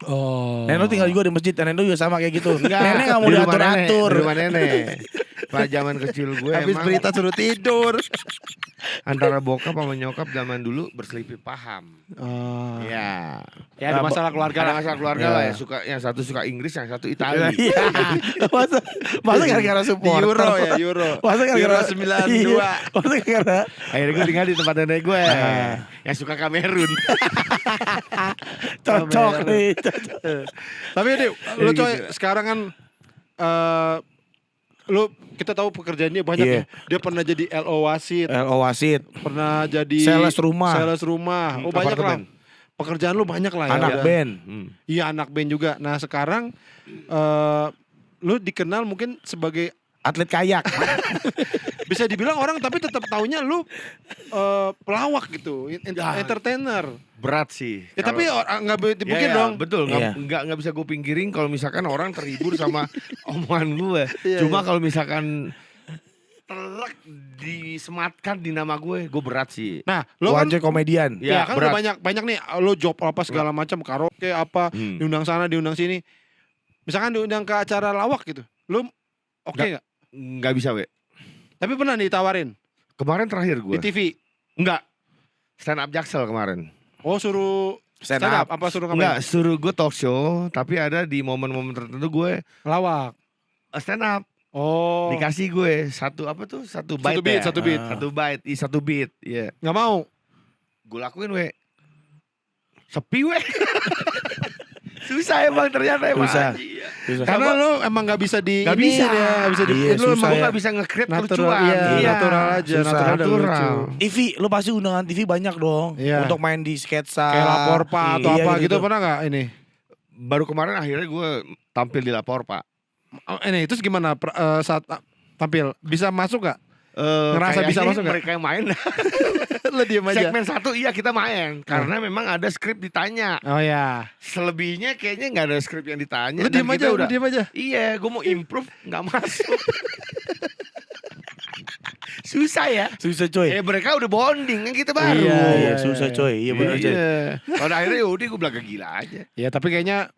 Speaker 2: Oh.
Speaker 3: Nenek lu tinggal juga di masjid, nenek lu juga sama kayak gitu. Nenek gak mau
Speaker 1: di rumah
Speaker 3: diatur-atur.
Speaker 1: Di rumah nenek. Pas zaman kecil gue
Speaker 2: Habis
Speaker 1: emang
Speaker 2: berita suruh tidur.
Speaker 1: antara bokap sama nyokap zaman dulu berselisih paham.
Speaker 2: Oh.
Speaker 1: Iya.
Speaker 2: Ya ada masalah keluarga
Speaker 1: Ada
Speaker 2: lah.
Speaker 1: masalah keluarga
Speaker 3: Iya.
Speaker 1: lah ya. Yang satu suka Inggris, yang satu Itali.
Speaker 3: Iya. Masa gara-gara
Speaker 2: Di
Speaker 3: supporter.
Speaker 2: Euro ya, Euro.
Speaker 3: Masa gara-gara
Speaker 2: Euro 92.
Speaker 3: Iya. Masa gara-gara
Speaker 1: Akhirnya gue tinggal di tempat nenek gue. Yang suka Kamerun.
Speaker 3: cocok nih. Cocok.
Speaker 2: Tapi ini lu
Speaker 1: Gitu.
Speaker 2: coy sekarang kan lu kita tahu pekerjaan dia banyak
Speaker 3: Iya.
Speaker 2: ya. Dia pernah jadi LO wasit,
Speaker 3: LO wasit,
Speaker 2: pernah jadi
Speaker 3: sales rumah,
Speaker 2: sales rumah. Oh banyak lah.
Speaker 1: Apartemen.
Speaker 2: Pekerjaan lu banyak lah ya.
Speaker 3: anak
Speaker 2: udah.
Speaker 3: band.
Speaker 2: Iya anak band juga. Nah sekarang lu dikenal mungkin sebagai
Speaker 3: Atlet kayak.
Speaker 2: bisa dibilang orang tapi tetap taunya lu pelawak gitu, entertainer.
Speaker 1: Berat sih.
Speaker 2: Ya tapi nggak mungkin
Speaker 1: Iya,
Speaker 2: dong.
Speaker 1: Betul,
Speaker 3: Iya.
Speaker 1: nggak bisa gue pinggirin kalau misalkan orang terhibur sama omongan gue.
Speaker 2: Iya,
Speaker 1: Cuma
Speaker 2: iya.
Speaker 1: kalau misalkan telak disematkan di nama gue berat sih.
Speaker 2: Nah lu kan
Speaker 3: Wancoy komedian.
Speaker 2: ya kan
Speaker 1: berat.
Speaker 2: udah banyak nih lo job apa segala macam, karaoke apa, diundang sana diundang sini. Misalkan diundang ke acara lawak gitu, lu oke nggak?
Speaker 1: Nggak bisa, we.
Speaker 2: Tapi pernah ditawarin
Speaker 1: Kemarin terakhir gue.
Speaker 2: di TV.
Speaker 1: Enggak. Stand up Jaksel kemarin.
Speaker 2: Oh suruh
Speaker 3: Stand
Speaker 2: stand up
Speaker 3: up.
Speaker 2: apa suruh
Speaker 1: Enggak,
Speaker 2: ngapain?
Speaker 1: suruh gue talk show, tapi ada di momen-momen tertentu gue
Speaker 2: Lawak.
Speaker 1: stand up.
Speaker 2: Oh.
Speaker 1: Dikasih gue satu apa tuh? Satu bite.
Speaker 2: beat,
Speaker 1: ya?
Speaker 2: satu beat.
Speaker 1: Satu bite, satu beat. Iya.
Speaker 2: Nggak mau.
Speaker 1: Gue lakuin, we. Sepi, we. Susah emang ternyata emang.
Speaker 3: Susah.
Speaker 1: Iya.
Speaker 2: Karena lu emang nggak bisa di
Speaker 1: Nggak
Speaker 2: ini
Speaker 1: bisa.
Speaker 2: ya, nggak bisa di
Speaker 3: Iya,
Speaker 2: lu
Speaker 3: susah
Speaker 2: emang
Speaker 1: Gue
Speaker 3: ya.
Speaker 1: gak bisa nge-create
Speaker 2: natural,
Speaker 1: kelucuan.
Speaker 2: iya, natural aja,
Speaker 3: susah.
Speaker 2: natural dan lucu.
Speaker 1: Natural.
Speaker 3: TV, lu pasti undangan TV banyak dong.
Speaker 2: Iya.
Speaker 3: Untuk main di sketsa.
Speaker 2: Kayak lapor pak atau
Speaker 3: Iya,
Speaker 2: apa gitu,
Speaker 3: gitu.
Speaker 2: pernah nggak ini?
Speaker 1: Baru kemarin akhirnya gue tampil di lapor, Pak.
Speaker 2: Oh, ini terus gimana saat tampil bisa masuk nggak? Ngerasa bisa
Speaker 1: Kayaknya
Speaker 2: masuk nggak?
Speaker 1: mereka yang main.
Speaker 2: Lu diem aja.
Speaker 1: Segmen 1 iya kita main. Karena memang ada skrip ditanya.
Speaker 2: Oh ya.
Speaker 1: Selebihnya kayaknya gak ada skrip yang ditanya.
Speaker 2: Lu
Speaker 1: Dan
Speaker 2: diem
Speaker 1: kita
Speaker 2: aja, lu diem aja.
Speaker 1: Iya, gue mau improve gak masuk. Susah ya.
Speaker 3: Susah coy.
Speaker 1: Mereka udah bonding kan kita baru.
Speaker 3: Iya, susah coy. Iya benar coy.
Speaker 1: Pada akhirnya yaudah gue belaga gila aja.
Speaker 2: Ya tapi kayaknya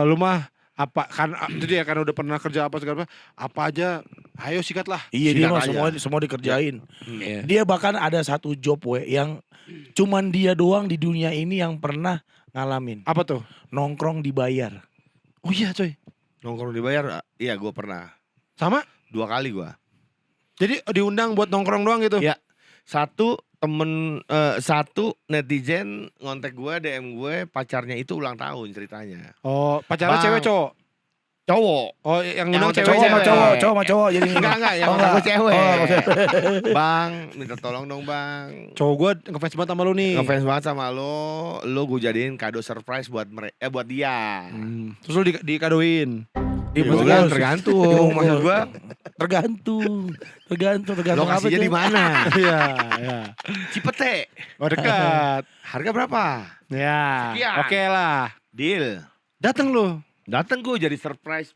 Speaker 2: lu mah apa kan itu dia kan udah pernah kerja apa segala apa aja ayo sikat lah.
Speaker 3: Iya dia
Speaker 1: Sikat
Speaker 3: mah
Speaker 1: aja.
Speaker 3: semua dikerjain.
Speaker 2: Iya.
Speaker 3: Dia bahkan ada satu job we yang cuman dia doang di dunia ini yang pernah ngalamin.
Speaker 2: Apa tuh?
Speaker 3: Nongkrong dibayar.
Speaker 2: Oh iya coy.
Speaker 1: Nongkrong dibayar, iya gue pernah.
Speaker 2: Sama?
Speaker 1: 2 kali gue.
Speaker 2: Jadi diundang buat nongkrong doang gitu?
Speaker 1: Ya. Satu netizen ngontek gue, DM gue, pacarnya itu ulang tahun ceritanya.
Speaker 2: Oh pacarnya
Speaker 1: Bang.
Speaker 2: cewek cowok?
Speaker 1: Cowok.
Speaker 2: Oh yang
Speaker 1: Yang
Speaker 2: ngundang
Speaker 1: cowok
Speaker 2: cewek
Speaker 3: Cowok sama
Speaker 1: cewek.
Speaker 3: cowok, cowok sama cowok jadi
Speaker 1: Enggak, yang
Speaker 3: Oh,
Speaker 1: ngontek gue
Speaker 3: enggak.
Speaker 1: cewek.
Speaker 3: Oh,
Speaker 1: Bang, minta tolong dong bang.
Speaker 2: Cowok gue ngefans banget sama lu nih.
Speaker 1: Ngefans banget sama lo gue jadiin kado surprise buat buat dia.
Speaker 2: Terus lu dikadoin.
Speaker 3: Iya,
Speaker 1: Gua
Speaker 3: maksud
Speaker 1: bilang
Speaker 3: gua-
Speaker 1: tergantung, maksud gue
Speaker 3: tergantung
Speaker 1: lokasinya di mana?
Speaker 2: Iya, iya.
Speaker 1: Cipete.
Speaker 2: Oh dekat.
Speaker 1: Harga berapa?
Speaker 2: Ya,
Speaker 1: Sekian.
Speaker 2: oke lah.
Speaker 1: Deal.
Speaker 2: Dateng lu.
Speaker 1: Dateng gue jadi surprise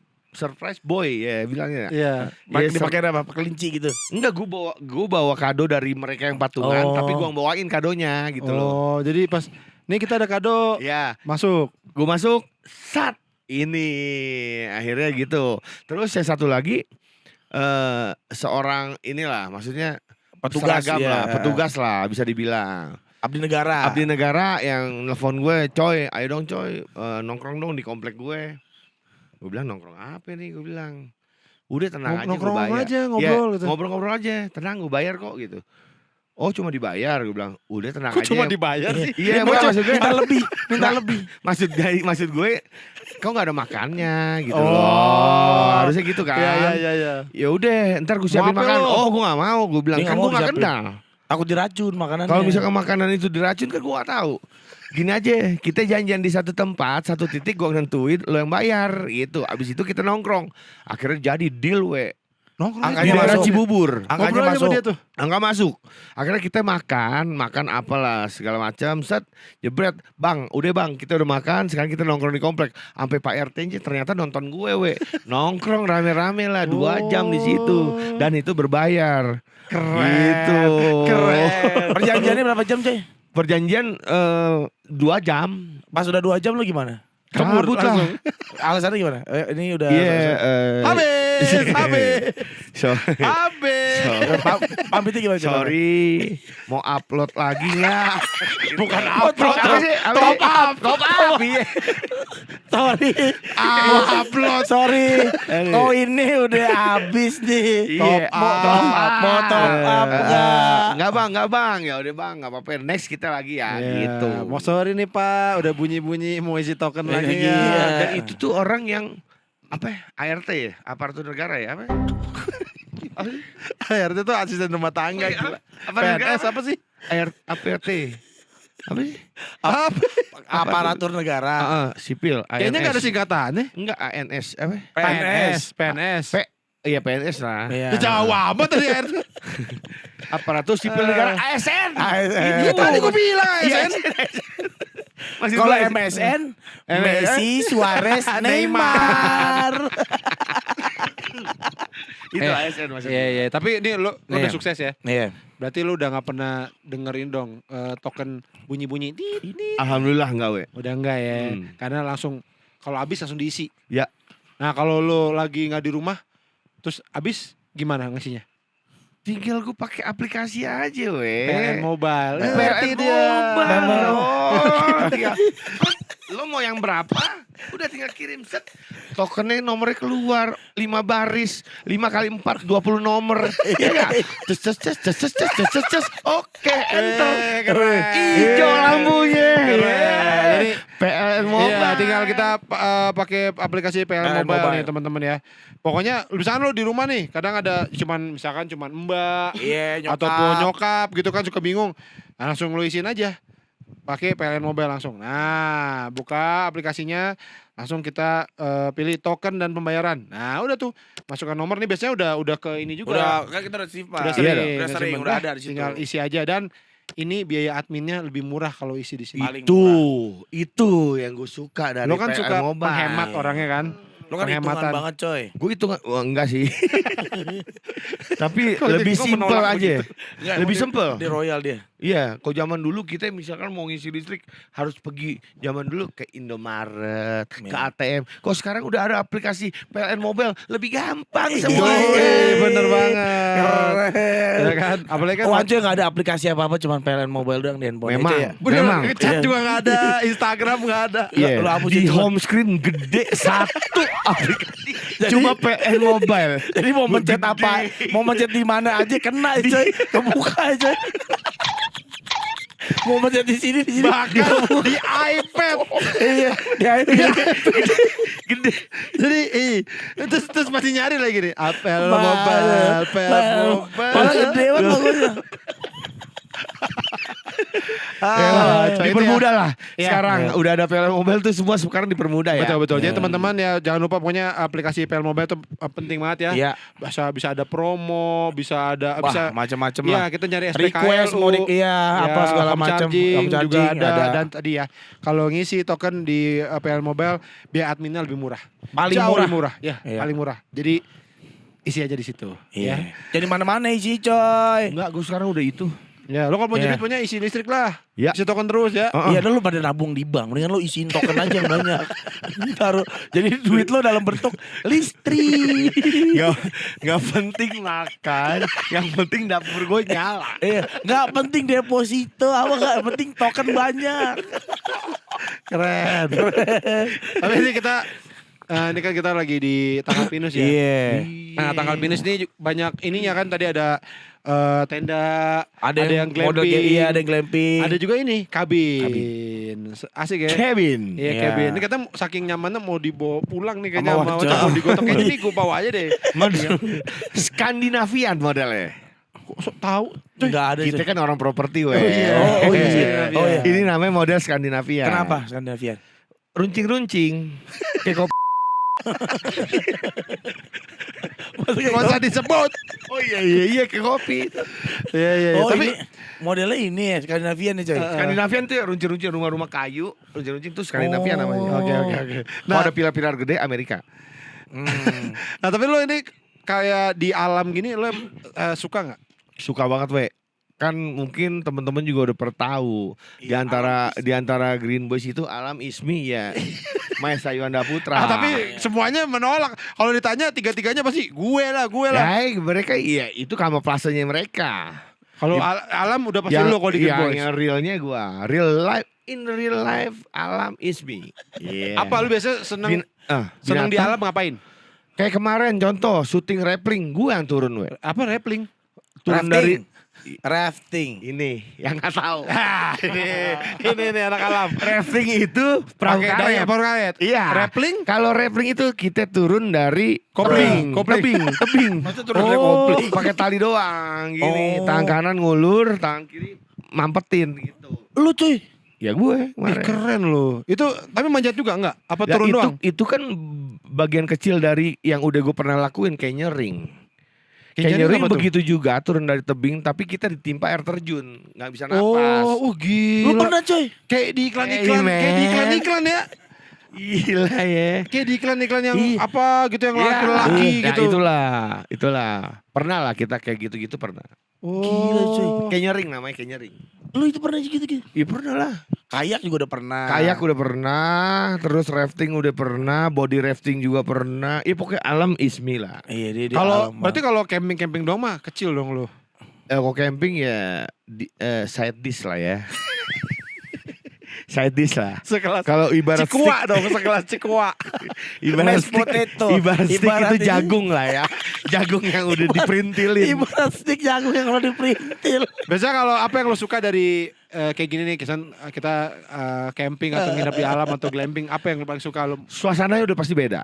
Speaker 1: boy ya bilangnya.
Speaker 2: Iya.
Speaker 1: Yes,
Speaker 3: dipakai apa? Kelinci gitu.
Speaker 1: Enggak, gue bawa kado dari mereka yang patungan,
Speaker 3: Oh.
Speaker 1: tapi gue bawain kadonya gitu loh.
Speaker 2: Oh, jadi pas nih kita ada kado
Speaker 1: Ya,
Speaker 2: masuk.
Speaker 1: gue masuk, sat ini akhirnya gitu. Terus yang satu lagi seorang inilah, maksudnya
Speaker 3: Petugas
Speaker 1: seragam
Speaker 3: ya.
Speaker 1: lah, petugas lah bisa dibilang.
Speaker 3: Abdi negara.
Speaker 1: Abdi negara yang nelfon gue, coy, ayo dong coy, nongkrong dong di komplek gue. Gue bilang nongkrong apa nih? Gue bilang udah tenang aja, gue
Speaker 2: Nongkrong
Speaker 1: bayar.
Speaker 2: aja, ngobrol
Speaker 1: Ya,
Speaker 2: gitu.
Speaker 1: ngobrol-ngobrol aja, tenang gue bayar kok gitu. Oh cuma dibayar, gue bilang udah tenang
Speaker 2: Kok
Speaker 1: aja.
Speaker 2: cuma dibayar sih?
Speaker 1: Iya, maksud gue,
Speaker 3: minta lebih, minta
Speaker 1: Nah,
Speaker 3: lebih.
Speaker 1: maksud gue, kau nggak ada makannya gitu
Speaker 2: Oh.
Speaker 1: loh, harusnya gitu kan.
Speaker 2: Iya.
Speaker 1: Ya udah, ntar gue siapin
Speaker 2: Mau apa
Speaker 1: makan.
Speaker 2: lo?
Speaker 1: Oh, gue nggak mau, gue bilang
Speaker 3: Dia
Speaker 1: kan
Speaker 3: nggak
Speaker 1: gue
Speaker 3: mau
Speaker 1: nggak
Speaker 3: disiapin.
Speaker 1: kenal.
Speaker 3: Takut diracun makanannya.
Speaker 1: Kalau misalkan makanan itu diracun kan gue gak tahu. Gini aja, kita janjian di satu tempat, satu titik gue nentuin, lo yang bayar gitu. Abis itu kita nongkrong. Akhirnya jadi deal we.
Speaker 2: Nongkrong
Speaker 3: Angkanya
Speaker 1: Di
Speaker 2: aja.
Speaker 1: daerah
Speaker 3: masuk.
Speaker 1: Cibubur.
Speaker 3: Angkanya
Speaker 2: Ngobrol aja sama
Speaker 3: masuk.
Speaker 2: dia tuh.
Speaker 1: Angka masuk. Akhirnya kita makan apalah segala macam. Set, jebret, bang, udah bang, kita udah makan. Sekarang kita nongkrong di komplek. Sampai Pak RT aja ternyata nonton gue, we. Nongkrong rame-rame lah, 2 jam di situ. Dan itu berbayar.
Speaker 2: Keren.
Speaker 1: Gitu.
Speaker 2: Keren.
Speaker 3: Perjanjiannya berapa jam, coy?
Speaker 1: Perjanjian 2 jam.
Speaker 3: Pas udah 2 jam lu gimana?
Speaker 1: Cabut lah.
Speaker 2: langsung.
Speaker 3: Alasannya gimana? Ini udah
Speaker 1: Iya.
Speaker 2: Habis.
Speaker 1: So-
Speaker 2: Habis.
Speaker 3: Pamitnya gimana? coba?
Speaker 1: Sorry, mau upload lagi nggak?
Speaker 2: Bukan
Speaker 1: Apa sih?
Speaker 2: Top up.
Speaker 1: Top up. Iya.
Speaker 3: Sorry.
Speaker 2: Upload.
Speaker 3: Sorry. Oh ini udah habis nih.
Speaker 1: Iya.
Speaker 3: Mau top up enggak?
Speaker 1: Enggak bang. Ya udah bang, nggak apa-apa. Next kita lagi ya, gitu.
Speaker 2: Mau sorry nih Pak, udah bunyi-bunyi mau isi token lagi
Speaker 3: Iya.
Speaker 2: ya.
Speaker 1: Dan itu tuh orang yang apa ya? ART ya? Aparatur negara ya? Apa?
Speaker 2: ART itu asisten rumah tangga.
Speaker 1: Iya,
Speaker 2: Gila.
Speaker 1: apa
Speaker 2: PNS apa sih?
Speaker 1: ART. Apa sih?
Speaker 2: Apa?
Speaker 3: Aparatur negara.
Speaker 1: Sipil.
Speaker 2: Kayaknya nggak ada singkatannya.
Speaker 1: Enggak ANS apa?
Speaker 2: PNS.
Speaker 1: Iya PNS lah.
Speaker 3: Iya.
Speaker 2: Jauh amat tadi ART.
Speaker 1: Aparatur sipil negara ASN.
Speaker 2: Iya tadi gue bilang ASN.
Speaker 1: Masih
Speaker 3: Kalau
Speaker 1: gua-
Speaker 3: MSN, Messi, Suarez, Neymar.
Speaker 1: itu ASN maksudnya.
Speaker 2: Iya iya, tapi ini lu udah
Speaker 3: Iya.
Speaker 2: sukses ya.
Speaker 3: Iya.
Speaker 2: Berarti lu udah nggak pernah dengerin dong token bunyi-bunyi.
Speaker 1: Alhamdulillah enggak we.
Speaker 2: Udah enggak ya.
Speaker 1: Hmm.
Speaker 2: Karena langsung kalau habis langsung diisi.
Speaker 1: Ya.
Speaker 2: Nah, kalau lu lagi nggak di rumah terus habis gimana ngisinya?
Speaker 1: Tinggal gue pakai aplikasi aja we.
Speaker 2: PLN Mobile.
Speaker 1: PLN
Speaker 2: Ngerti dia.
Speaker 1: Mobile. Oh, tinggal. Lo mau yang berapa? Udah tinggal kirim set. Tokennya nomornya keluar 5 baris, 5 kali 4 20 nomor. Iya. Ces. Oke, enter.
Speaker 2: Keren.
Speaker 1: Hijau lampunya.
Speaker 2: Keren. Jadi
Speaker 1: PLN Mobile.
Speaker 2: iya, tinggal kita pakai aplikasi PLN
Speaker 3: PLN
Speaker 2: Mobile
Speaker 3: Mobile.
Speaker 2: nih teman-teman ya. Pokoknya misalkan lu di rumah nih, kadang ada misalkan mbak
Speaker 3: Iya,
Speaker 2: ataupun nyokap gitu kan suka bingung. Nah, langsung lu isiin aja. Pakai PLN Mobile langsung. Nah, buka aplikasinya, langsung kita pilih token dan pembayaran. Nah, udah tuh. Masukkan nomor nih biasanya udah ke ini juga.
Speaker 3: Udah, kan kita udah simpan.
Speaker 2: Udah
Speaker 1: Iya
Speaker 2: sering,
Speaker 1: dong.
Speaker 3: Udah sering,
Speaker 2: sering.
Speaker 3: udah ada di situ.
Speaker 2: Tinggal isi aja dan ini biaya adminnya lebih murah kalau isi di sini.
Speaker 3: Paling
Speaker 1: Itu yang gue suka dari
Speaker 2: Lo kan
Speaker 1: PLN
Speaker 2: suka
Speaker 1: Mobile.
Speaker 2: menghemat orangnya kan?
Speaker 3: Lo kan hitungan
Speaker 2: Penghematan.
Speaker 3: banget, coy.
Speaker 1: Gue hitung, wah, enggak sih. Tapi
Speaker 2: Kok
Speaker 1: lebih
Speaker 2: jadi gua
Speaker 1: simpel
Speaker 2: menolak
Speaker 1: aja.
Speaker 3: Enggak,
Speaker 1: Lebih
Speaker 3: emang
Speaker 1: simpel.
Speaker 3: Dia royal dia.
Speaker 1: Iya, kalau zaman dulu kita misalkan mau ngisi listrik harus pergi zaman dulu ke Indomaret, ke ATM. Kok sekarang udah ada aplikasi PLN Mobile, lebih gampang semuanya.
Speaker 2: Bener banget.
Speaker 3: Keren.
Speaker 2: Ya kan? Apalagi kan
Speaker 3: Wancoy nggak ada aplikasi apa-apa, cuman PLN Mobile doang di handphone.
Speaker 1: Memang.
Speaker 3: Itu ya.
Speaker 2: bener,
Speaker 1: Memang.
Speaker 2: chat juga gak ada, Instagram gak ada.
Speaker 1: Iya,
Speaker 3: Lu hapusin
Speaker 1: di
Speaker 3: semua.
Speaker 1: home screen gede satu aplikasi.
Speaker 3: Jadi-
Speaker 1: Cuma PLN Mobile.
Speaker 3: Jadi mau mencet
Speaker 1: Gede.
Speaker 3: apa, mau mencet di mana aja kena coy, kebuka coy. Mau mencet di sini
Speaker 2: Bahkan di iPad.
Speaker 3: Iya, di
Speaker 1: Gede.
Speaker 2: Jadi terus masih nyari lagi nih. Apel mobile,
Speaker 3: Malah gede banget pokoknya.
Speaker 1: Dipermudah lah.
Speaker 2: Iya.
Speaker 1: Sekarang udah ada PLN Mobile tuh semua sekarang dipermudah ya.
Speaker 2: Betul. Jadi teman-teman ya jangan lupa pokoknya aplikasi PL Mobile itu penting banget ya.
Speaker 3: Iya.
Speaker 2: Bisa ada promo, bisa ada
Speaker 3: Wah,
Speaker 2: bisa
Speaker 3: macam-macam
Speaker 2: Iya,
Speaker 3: lah.
Speaker 2: kita nyari SPKLU.
Speaker 3: Request mau apa segala
Speaker 2: home
Speaker 3: macam.
Speaker 2: charging
Speaker 3: Home charging
Speaker 2: juga ada.
Speaker 3: ada.
Speaker 2: Dan tadi ya kalau ngisi token di PL Mobile biaya adminnya lebih murah.
Speaker 3: Paling
Speaker 2: Jauh
Speaker 3: murah.
Speaker 2: lebih murah. Ya,
Speaker 3: Iya.
Speaker 2: paling murah. Jadi isi aja di situ.
Speaker 3: Iya.
Speaker 2: Ya.
Speaker 3: Jadi mana-mana isi coy.
Speaker 1: Enggak, gue sekarang udah itu.
Speaker 2: Ya, lo kalau mau
Speaker 3: Iya.
Speaker 2: jadi punya isi listrik lah.
Speaker 1: Ya.
Speaker 2: Isi token terus ya.
Speaker 3: Iya, lu pada nabung di bank, mendingan lu isiin token aja yang banyak. Taruh, jadi duit lu dalam bentuk listrik.
Speaker 1: Nggak penting makan, yang penting dapur gue nyala.
Speaker 3: Iya, nggak penting deposito, apa nggak penting token banyak.
Speaker 2: Keren. Tapi ini kan kita lagi di tanggal pinus ya.
Speaker 3: Iya.
Speaker 2: Nah, tanggal pinus ini banyak ininya kan tadi ada tenda,
Speaker 3: Ada yang model
Speaker 2: glamping,
Speaker 3: iya, ada yang glamping.
Speaker 2: ada juga ini kabin. Asik ya.
Speaker 1: Kevin.
Speaker 2: Iya,
Speaker 3: Iya.
Speaker 2: kabin. Ini katanya saking nyamannya mau dibawa pulang nih kayaknya
Speaker 3: Sama
Speaker 2: sama
Speaker 3: Wacol.
Speaker 2: mau digotok kayaknya nih gue bawa aja deh.
Speaker 1: Skandinavian modelnya.
Speaker 2: Kok sok tahu?
Speaker 3: Nggak ada.
Speaker 1: Kita
Speaker 3: coy.
Speaker 1: kan orang properti weh.
Speaker 3: Oh iya. Oh iya.
Speaker 1: Ini namanya model Skandinavian.
Speaker 3: Kenapa Skandinavian?
Speaker 1: Runcing-runcing. Kayak kopi.
Speaker 2: Gak usah disebut.
Speaker 1: Oh iya kayak kopi.
Speaker 2: Iya.
Speaker 3: Oh,
Speaker 2: Tapi
Speaker 3: ini modelnya ini ya Skandinavian nih coy.
Speaker 1: Skandinavian tuh ya runcing-runcing rumah-rumah kayu, runcing-runcing tuh Skandinavian
Speaker 3: Oh.
Speaker 1: namanya.
Speaker 2: Oke.
Speaker 1: Nah, ada pilar-pilar gede Amerika.
Speaker 2: Nah, tapi lo ini kayak di alam gini lo suka nggak?
Speaker 1: Suka banget we. Kan mungkin teman-teman juga udah pernah tahu di antara Green Boys itu Alam Ismi ya Maesa Yuanda Putra.
Speaker 2: Tapi semuanya menolak. Kalau ditanya tiga-tiganya pasti gue lah.
Speaker 1: ya mereka iya itu kamuflasenya mereka.
Speaker 2: Kalau alam udah pasti lo kalau di Green Boys.
Speaker 1: Yang realnya gua real life Alam Ismi. Iya.
Speaker 2: Apa lu biasa seneng di
Speaker 1: binatang.
Speaker 2: alam ngapain?
Speaker 1: Kayak kemarin contoh syuting rappling gua yang turun we.
Speaker 2: Apa rappling?
Speaker 1: Turun dari
Speaker 3: Rafting.
Speaker 1: ini yang nggak tahu.
Speaker 2: ini anak alam.
Speaker 1: Rafting itu perahu karet.
Speaker 2: Perahu karet.
Speaker 1: Iya.
Speaker 2: Rappling?
Speaker 1: Kalau rappling itu kita turun dari
Speaker 2: Kopling.
Speaker 1: tebing.
Speaker 3: Maksudnya turun dari kopling.
Speaker 1: Pakai tali doang gini,
Speaker 3: Oh.
Speaker 1: tangan kanan ngulur, tangan kiri mampetin gitu.
Speaker 3: Lu cuy.
Speaker 1: Ya gue kemarin.
Speaker 2: Keren lo. Itu tapi manjat juga enggak? Apa
Speaker 1: Ya,
Speaker 2: turun
Speaker 1: itu,
Speaker 2: doang?
Speaker 1: itu kan bagian kecil dari yang udah gue pernah lakuin kayak nyering. Kayak nyering
Speaker 2: apa tuh?
Speaker 1: begitu juga turun dari tebing tapi kita ditimpa air terjun, nggak bisa napas.
Speaker 2: Oh, gila.
Speaker 3: Lu pernah coy?
Speaker 2: Kayak di iklan-iklan,
Speaker 1: Hey,
Speaker 2: kayak di
Speaker 1: man.
Speaker 2: iklan-iklan ya.
Speaker 1: Gila ya.
Speaker 2: Kayak di iklan-iklan yang
Speaker 1: Ih.
Speaker 2: apa gitu yang
Speaker 1: Iya.
Speaker 2: laki-laki
Speaker 1: Ya,
Speaker 2: gitu.
Speaker 1: itulah. Pernah lah kita kayak gitu-gitu pernah.
Speaker 3: Gila, cuy.
Speaker 1: Kayak nyering namanya kayak nyering.
Speaker 3: Lu itu pernah gitu-gitu?
Speaker 1: Iya pernah lah.
Speaker 3: Kayak juga udah pernah.
Speaker 1: Kayak udah pernah, terus rafting udah pernah, body rafting juga pernah. Iya pokoknya alam ismi lah.
Speaker 3: Iya dia
Speaker 2: Kalau
Speaker 3: alam,
Speaker 2: berarti kalau camping-camping doang mah kecil dong lu.
Speaker 1: Kalau camping ya side dish lah ya. Side dish lah.
Speaker 2: Sekelas
Speaker 1: Kalau ibarat
Speaker 2: Cikua dong, sekelas Cikua.
Speaker 1: ibarat
Speaker 3: Mashed
Speaker 1: stick,
Speaker 3: potato.
Speaker 1: ibarat stick
Speaker 3: Ibarat
Speaker 1: itu
Speaker 3: ini.
Speaker 1: jagung lah ya. Jagung yang udah diperintilin.
Speaker 3: Ibarat stick jagung yang kalau diperintil.
Speaker 2: Biasanya kalau apa yang lo suka dari kayak gini nih, kesan kita camping atau nginep di alam atau glamping, apa yang lo paling suka lo?
Speaker 1: Suasananya udah pasti beda.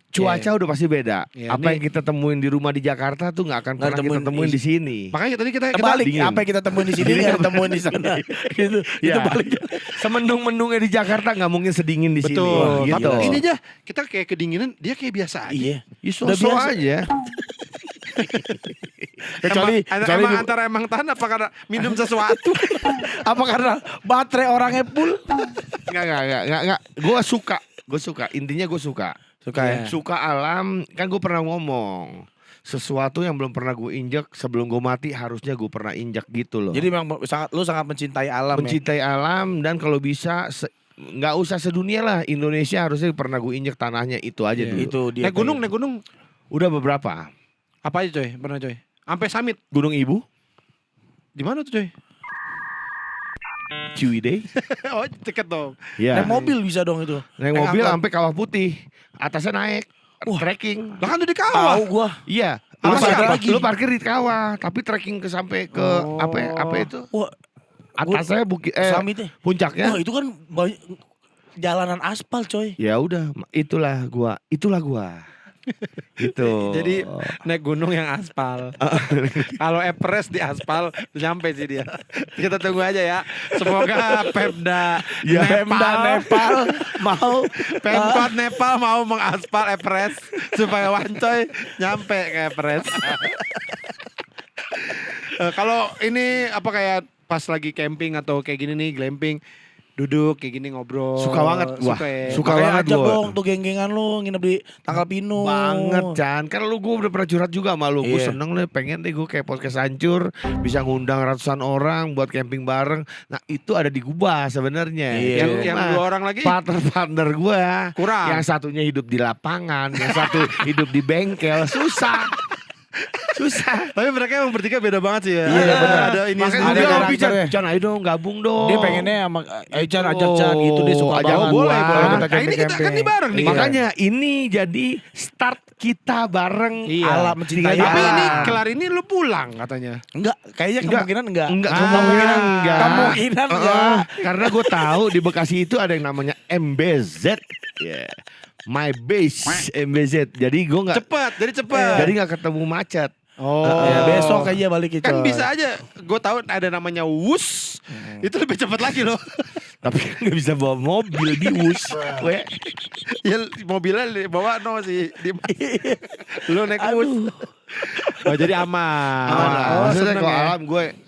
Speaker 1: Cuaca udah pasti beda.
Speaker 2: Iya,
Speaker 1: Apa
Speaker 2: nih.
Speaker 1: yang kita temuin di rumah di Jakarta tuh nggak akan
Speaker 3: Nggak
Speaker 1: pernah kita temuin di sini.
Speaker 2: Makanya tadi kita
Speaker 3: Kebalik,
Speaker 1: dingin.
Speaker 3: apa yang kita temuin di sini nggak temuin di sana. Gitu. Itu
Speaker 1: Ya.
Speaker 3: balik.
Speaker 1: Semendung-mendungnya di Jakarta nggak mungkin sedingin di sini.
Speaker 2: betul.
Speaker 1: Gitu.
Speaker 2: Tapi ini aja kita kayak kedinginan, dia kayak biasa aja.
Speaker 3: Iya.
Speaker 1: Ya,
Speaker 3: Udah
Speaker 1: so-so
Speaker 3: biasa.
Speaker 1: aja.
Speaker 2: emang antara emang tahan apa karena minum sesuatu?
Speaker 3: Apa karena baterai orangnya full?
Speaker 1: Enggak. Gue suka. Intinya gue suka.
Speaker 3: Suka ya?
Speaker 1: Suka alam. Kan gue pernah ngomong. sesuatu yang belum pernah gue injek sebelum gue mati harusnya gue pernah injek gitu loh.
Speaker 3: Jadi memang lu sangat mencintai alam
Speaker 1: mencintai alam dan kalau bisa nggak usah sedunia lah, Indonesia harusnya pernah gue injek tanahnya itu aja
Speaker 2: Iya.
Speaker 1: dulu.
Speaker 3: Itu dia.
Speaker 2: Naik gunung.
Speaker 1: Udah beberapa.
Speaker 2: Apa aja coy? Pernah coy? Sampai summit.
Speaker 1: Gunung Ibu,
Speaker 2: Di mana tuh coy?
Speaker 1: Ciwidey.
Speaker 2: Oh, deket dong.
Speaker 1: Ya.
Speaker 3: Naik mobil bisa dong itu.
Speaker 1: Naik mobil
Speaker 3: angkot.
Speaker 1: sampai Kawah Putih. Atasnya naik. Trekking.
Speaker 2: Lah kan udah di kawah.
Speaker 3: Tahu gua.
Speaker 1: Iya.
Speaker 2: Apa
Speaker 1: Lu
Speaker 2: sih,
Speaker 1: parkir,
Speaker 3: apa?
Speaker 1: lu parkir di kawah, tapi trekking ke sampai ke
Speaker 2: Oh.
Speaker 1: apa itu?
Speaker 3: Wah,
Speaker 1: Atasnya bukit
Speaker 3: summitnya.
Speaker 1: puncaknya.
Speaker 3: Wah, itu kan banyak jalanan aspal, coy.
Speaker 1: Ya udah, itulah gua. Gitu.
Speaker 2: Jadi naik gunung yang aspal. Kalau Everest di aspal nyampe sih dia. Kita tunggu aja ya. Semoga Pemda
Speaker 1: Ya,
Speaker 3: Nepal mau
Speaker 2: Pemkot Nepal mau mengaspal Everest supaya Wancoy nyampe ke Everest. Kalau ini apa kayak pas lagi camping atau kayak gini nih glamping, duduk kayak gini ngobrol.
Speaker 1: Suka banget gua.
Speaker 2: ya?
Speaker 1: Suka
Speaker 3: Makanya
Speaker 1: banget
Speaker 3: ajak
Speaker 1: gua.
Speaker 3: dong tuh geng-gengan lu nginep di Tanggal Pinung.
Speaker 1: Banget Chan. Kan gue udah pernah curhat juga sama lu. Gue
Speaker 3: Iya.
Speaker 1: seneng deh, pengen deh gue kayak podcast hancur, bisa ngundang ratusan orang buat camping bareng. Nah itu ada di Gubah sebenarnya.
Speaker 3: Iya.
Speaker 2: Yang
Speaker 1: Cuma
Speaker 2: dua orang lagi
Speaker 1: partner gue
Speaker 2: kurang.
Speaker 1: yang satunya hidup di lapangan, yang satu hidup di bengkel, susah.
Speaker 2: Tapi mereka emang bertiga beda banget sih ya.
Speaker 3: Iya, benar.
Speaker 2: Ada ini
Speaker 1: Makanya
Speaker 3: Ada
Speaker 1: gue bilang sama
Speaker 3: karakternya.
Speaker 1: Chan, Chan ayo dong gabung dong.
Speaker 3: Dia pengennya sama Chan ajak Chan gitu, dia suka
Speaker 1: Ajak
Speaker 3: banget.
Speaker 1: boleh,
Speaker 3: Kalau
Speaker 1: boleh.
Speaker 3: kita
Speaker 2: Nah, ini kita kan
Speaker 3: camping-camping.
Speaker 2: nih bareng nih.
Speaker 3: Iya.
Speaker 1: Makanya ini jadi start kita bareng.
Speaker 2: Iya.
Speaker 3: Alam mencintai
Speaker 2: Tapi
Speaker 3: alam.
Speaker 2: ini kelar ini lu pulang katanya.
Speaker 3: Enggak, kayaknya
Speaker 1: Enggak.
Speaker 3: kemungkinan enggak.
Speaker 1: Enggak,
Speaker 2: Ah,
Speaker 1: kemungkinan enggak.
Speaker 3: Kemungkinan enggak.
Speaker 1: Karena gue tahu di Bekasi itu ada yang namanya MBZ. Yeah. My base MBZ. Jadi gue nggak,
Speaker 2: Cepet.
Speaker 1: jadi nggak ketemu macet.
Speaker 2: Oh.
Speaker 3: Ya, besok aja balik
Speaker 2: Kan bisa aja. Gue tahu ada namanya Wus. Itu lebih cepat lagi loh.
Speaker 1: Tapi kan nggak bisa bawa mobil di Wus. We.
Speaker 2: Ya mobilnya bawa no sih. Lu naik Wus. Oh jadi aman.
Speaker 1: Aman lah.
Speaker 2: Oh,
Speaker 1: Maksudnya
Speaker 2: seneng
Speaker 1: kalau
Speaker 2: ya.
Speaker 1: alam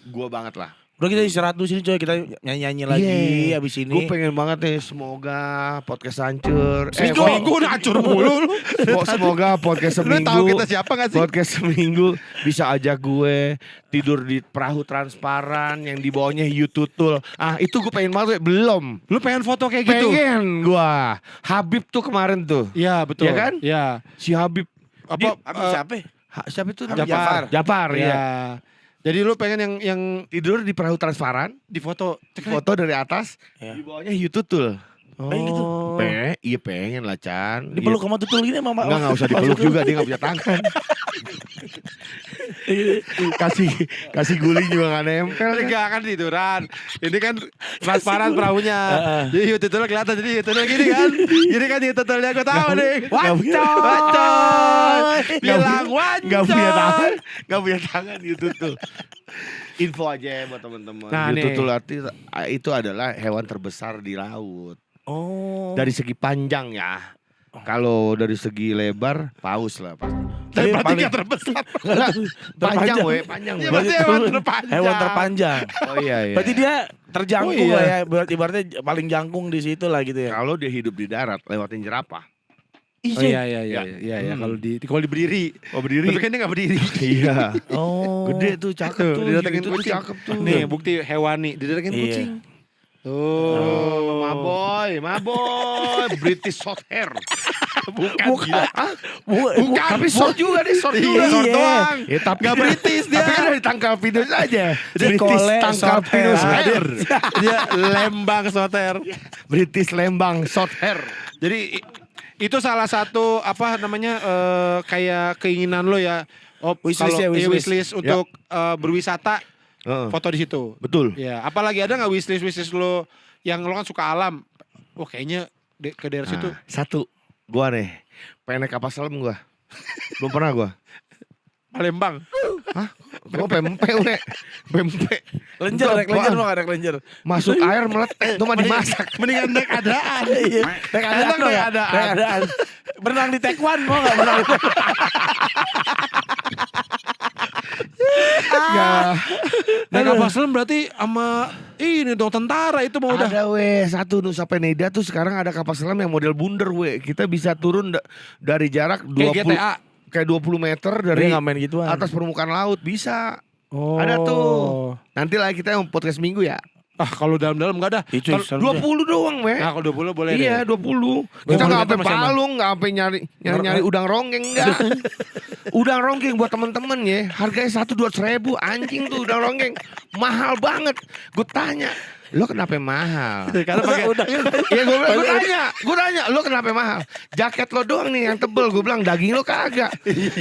Speaker 1: gue banget lah.
Speaker 3: Udah kita istirahat dulu sini coy, kita nyanyi-nyanyi lagi abis ini.
Speaker 1: Gue pengen banget nih semoga podcast hancur.
Speaker 2: Seminggu udah hancur mulu lu.
Speaker 1: Semoga podcast
Speaker 2: Lu tahu
Speaker 1: seminggu.
Speaker 2: kita siapa gak sih?
Speaker 1: Podcast seminggu bisa ajak gue tidur di perahu transparan yang di bawahnya hiu tutul. Ah itu gue pengen banget. Belum.
Speaker 2: Lu pengen foto kayak gitu?
Speaker 1: Pengen gue. Habib tuh kemarin tuh.
Speaker 2: Iya betul.
Speaker 1: Iya kan?
Speaker 2: Iya.
Speaker 1: Si Habib.
Speaker 2: Apa?
Speaker 3: Habis siapa?
Speaker 1: Siapa itu?
Speaker 2: Jafar.
Speaker 1: Jafar
Speaker 2: Iya.
Speaker 1: ya.
Speaker 2: Jadi lu pengen yang
Speaker 1: Tidur di perahu transparan.
Speaker 2: di foto.
Speaker 1: Foto dari atas.
Speaker 3: Iya.
Speaker 1: Di bawahnya hiu tutul.
Speaker 3: Kayak gitu.
Speaker 1: Iya pengen lah Chan.
Speaker 3: Dipeluk sama tutul gini mama.
Speaker 1: Enggak usah dipeluk juga, dia gak punya tangan. kasih guling juga gak nempel.
Speaker 2: Enggak kan tiduran. Ini kan transparan perahunya. Jadi hiu tutulnya kelihatan. Jadi hiu tutulnya gini kan. Gini kan hiu tutulnya gue tahu nih. Wancoy. Bilang wancoy.
Speaker 1: Gak punya tangan. Gak punya tangan itu tuh. Info aja ya buat teman-teman.
Speaker 2: Nah,
Speaker 1: Hiu
Speaker 2: nih.
Speaker 1: tutul itu adalah hewan terbesar di laut.
Speaker 3: Oh.
Speaker 1: Dari segi panjang ya. Kalau dari segi lebar, paus lah pasti.
Speaker 2: Tapi berarti
Speaker 3: paling-
Speaker 2: gak terbesar.
Speaker 1: Panjang we, panjang
Speaker 2: Ya
Speaker 1: we.
Speaker 2: berarti hewan terpanjang.
Speaker 3: Hewan terpanjang.
Speaker 1: Oh iya iya.
Speaker 3: Berarti dia terjangkung
Speaker 2: Oh, iya.
Speaker 3: lah ya. Berarti ibaratnya paling jangkung di situ lah gitu ya.
Speaker 1: kalau dia hidup di darat lewatin jerapah.
Speaker 2: Oh iya kalau di berdiri.
Speaker 1: Oh berdiri.
Speaker 2: Tapi kan dia gak berdiri.
Speaker 1: Iya.
Speaker 3: Oh.
Speaker 1: Gede tuh, cakep
Speaker 2: Tuh,
Speaker 1: tuh.
Speaker 2: didatengin
Speaker 1: Itu tuh
Speaker 2: kucing.
Speaker 1: cakep tuh.
Speaker 2: Nih bukti hewani. Didatengin
Speaker 3: Iya.
Speaker 2: kucing.
Speaker 1: Oh, maboy, British short hair.
Speaker 2: Bukan.
Speaker 1: Bukan, tapi short juga deh, short juga.
Speaker 2: Iya, short doang.
Speaker 1: Ya, tapi
Speaker 2: Gak British dia.
Speaker 1: Tapi kan dari tangkal pinus aja. British
Speaker 3: Kole
Speaker 1: tangkal
Speaker 3: short
Speaker 1: pinus
Speaker 3: hair.
Speaker 1: hair.
Speaker 2: Dia lembang soter.
Speaker 1: British Lembang short hair.
Speaker 2: Jadi itu salah satu apa namanya kayak keinginan lo ya. Oh,
Speaker 3: Wishlist
Speaker 2: kalau
Speaker 3: ya, wishlist.
Speaker 2: wishlist untuk berwisata foto di situ.
Speaker 1: Betul.
Speaker 2: Ya, apalagi ada nggak wishlist lo yang lo kan suka alam. Wah, kayaknya ke daerah situ.
Speaker 1: Nah, satu, gua nih pengen naik kapal selam gua. Belum pernah gua.
Speaker 2: Palembang.
Speaker 1: Gua pempe we. Pempe.
Speaker 3: Lenjer, naik lenjer mau gak naik lenjer?
Speaker 1: Masuk air meletek, itu mah dimasak.
Speaker 2: Mendingan naik adaan.
Speaker 3: Naik adaan
Speaker 2: Enak
Speaker 3: mau
Speaker 2: naik
Speaker 3: gak?
Speaker 2: adaan.
Speaker 3: Naik adaan. Berenang di Taekwondo mau gak berenang di
Speaker 1: Ya.
Speaker 2: Naik kapal selam berarti sama ini dong tentara itu mau udah.
Speaker 1: Ada we, satu Nusa Penida tuh sekarang ada kapal selam yang model bundar we. Kita bisa turun dari jarak 20.
Speaker 2: Kayak GTA.
Speaker 1: kayak 20 meter
Speaker 3: Dia
Speaker 1: dari
Speaker 3: nggak main gituan.
Speaker 1: atas permukaan laut bisa.
Speaker 2: Oh.
Speaker 1: Ada tuh. Nanti lah kita yang podcast minggu ya.
Speaker 2: Ah kalau dalam-dalam nggak ada.
Speaker 3: Itu
Speaker 2: Kalau
Speaker 1: 20 doang, Weh.
Speaker 2: Nah kalau 20 boleh
Speaker 1: Iya,
Speaker 2: deh.
Speaker 1: 20. Kita nggak sampai
Speaker 2: Masih aman.
Speaker 1: palung, nggak sampai nyari udang ronggeng enggak. Udang ronggeng buat temen-temen ya, harganya 1-2 ribu, anjing tuh udang ronggeng. Mahal banget. Gue tanya, lo kenapa mahal?
Speaker 2: Karena pakai
Speaker 1: Iya gue tanya, lo kenapa mahal? Jaket lo doang nih yang tebel, gue bilang daging lo kagak.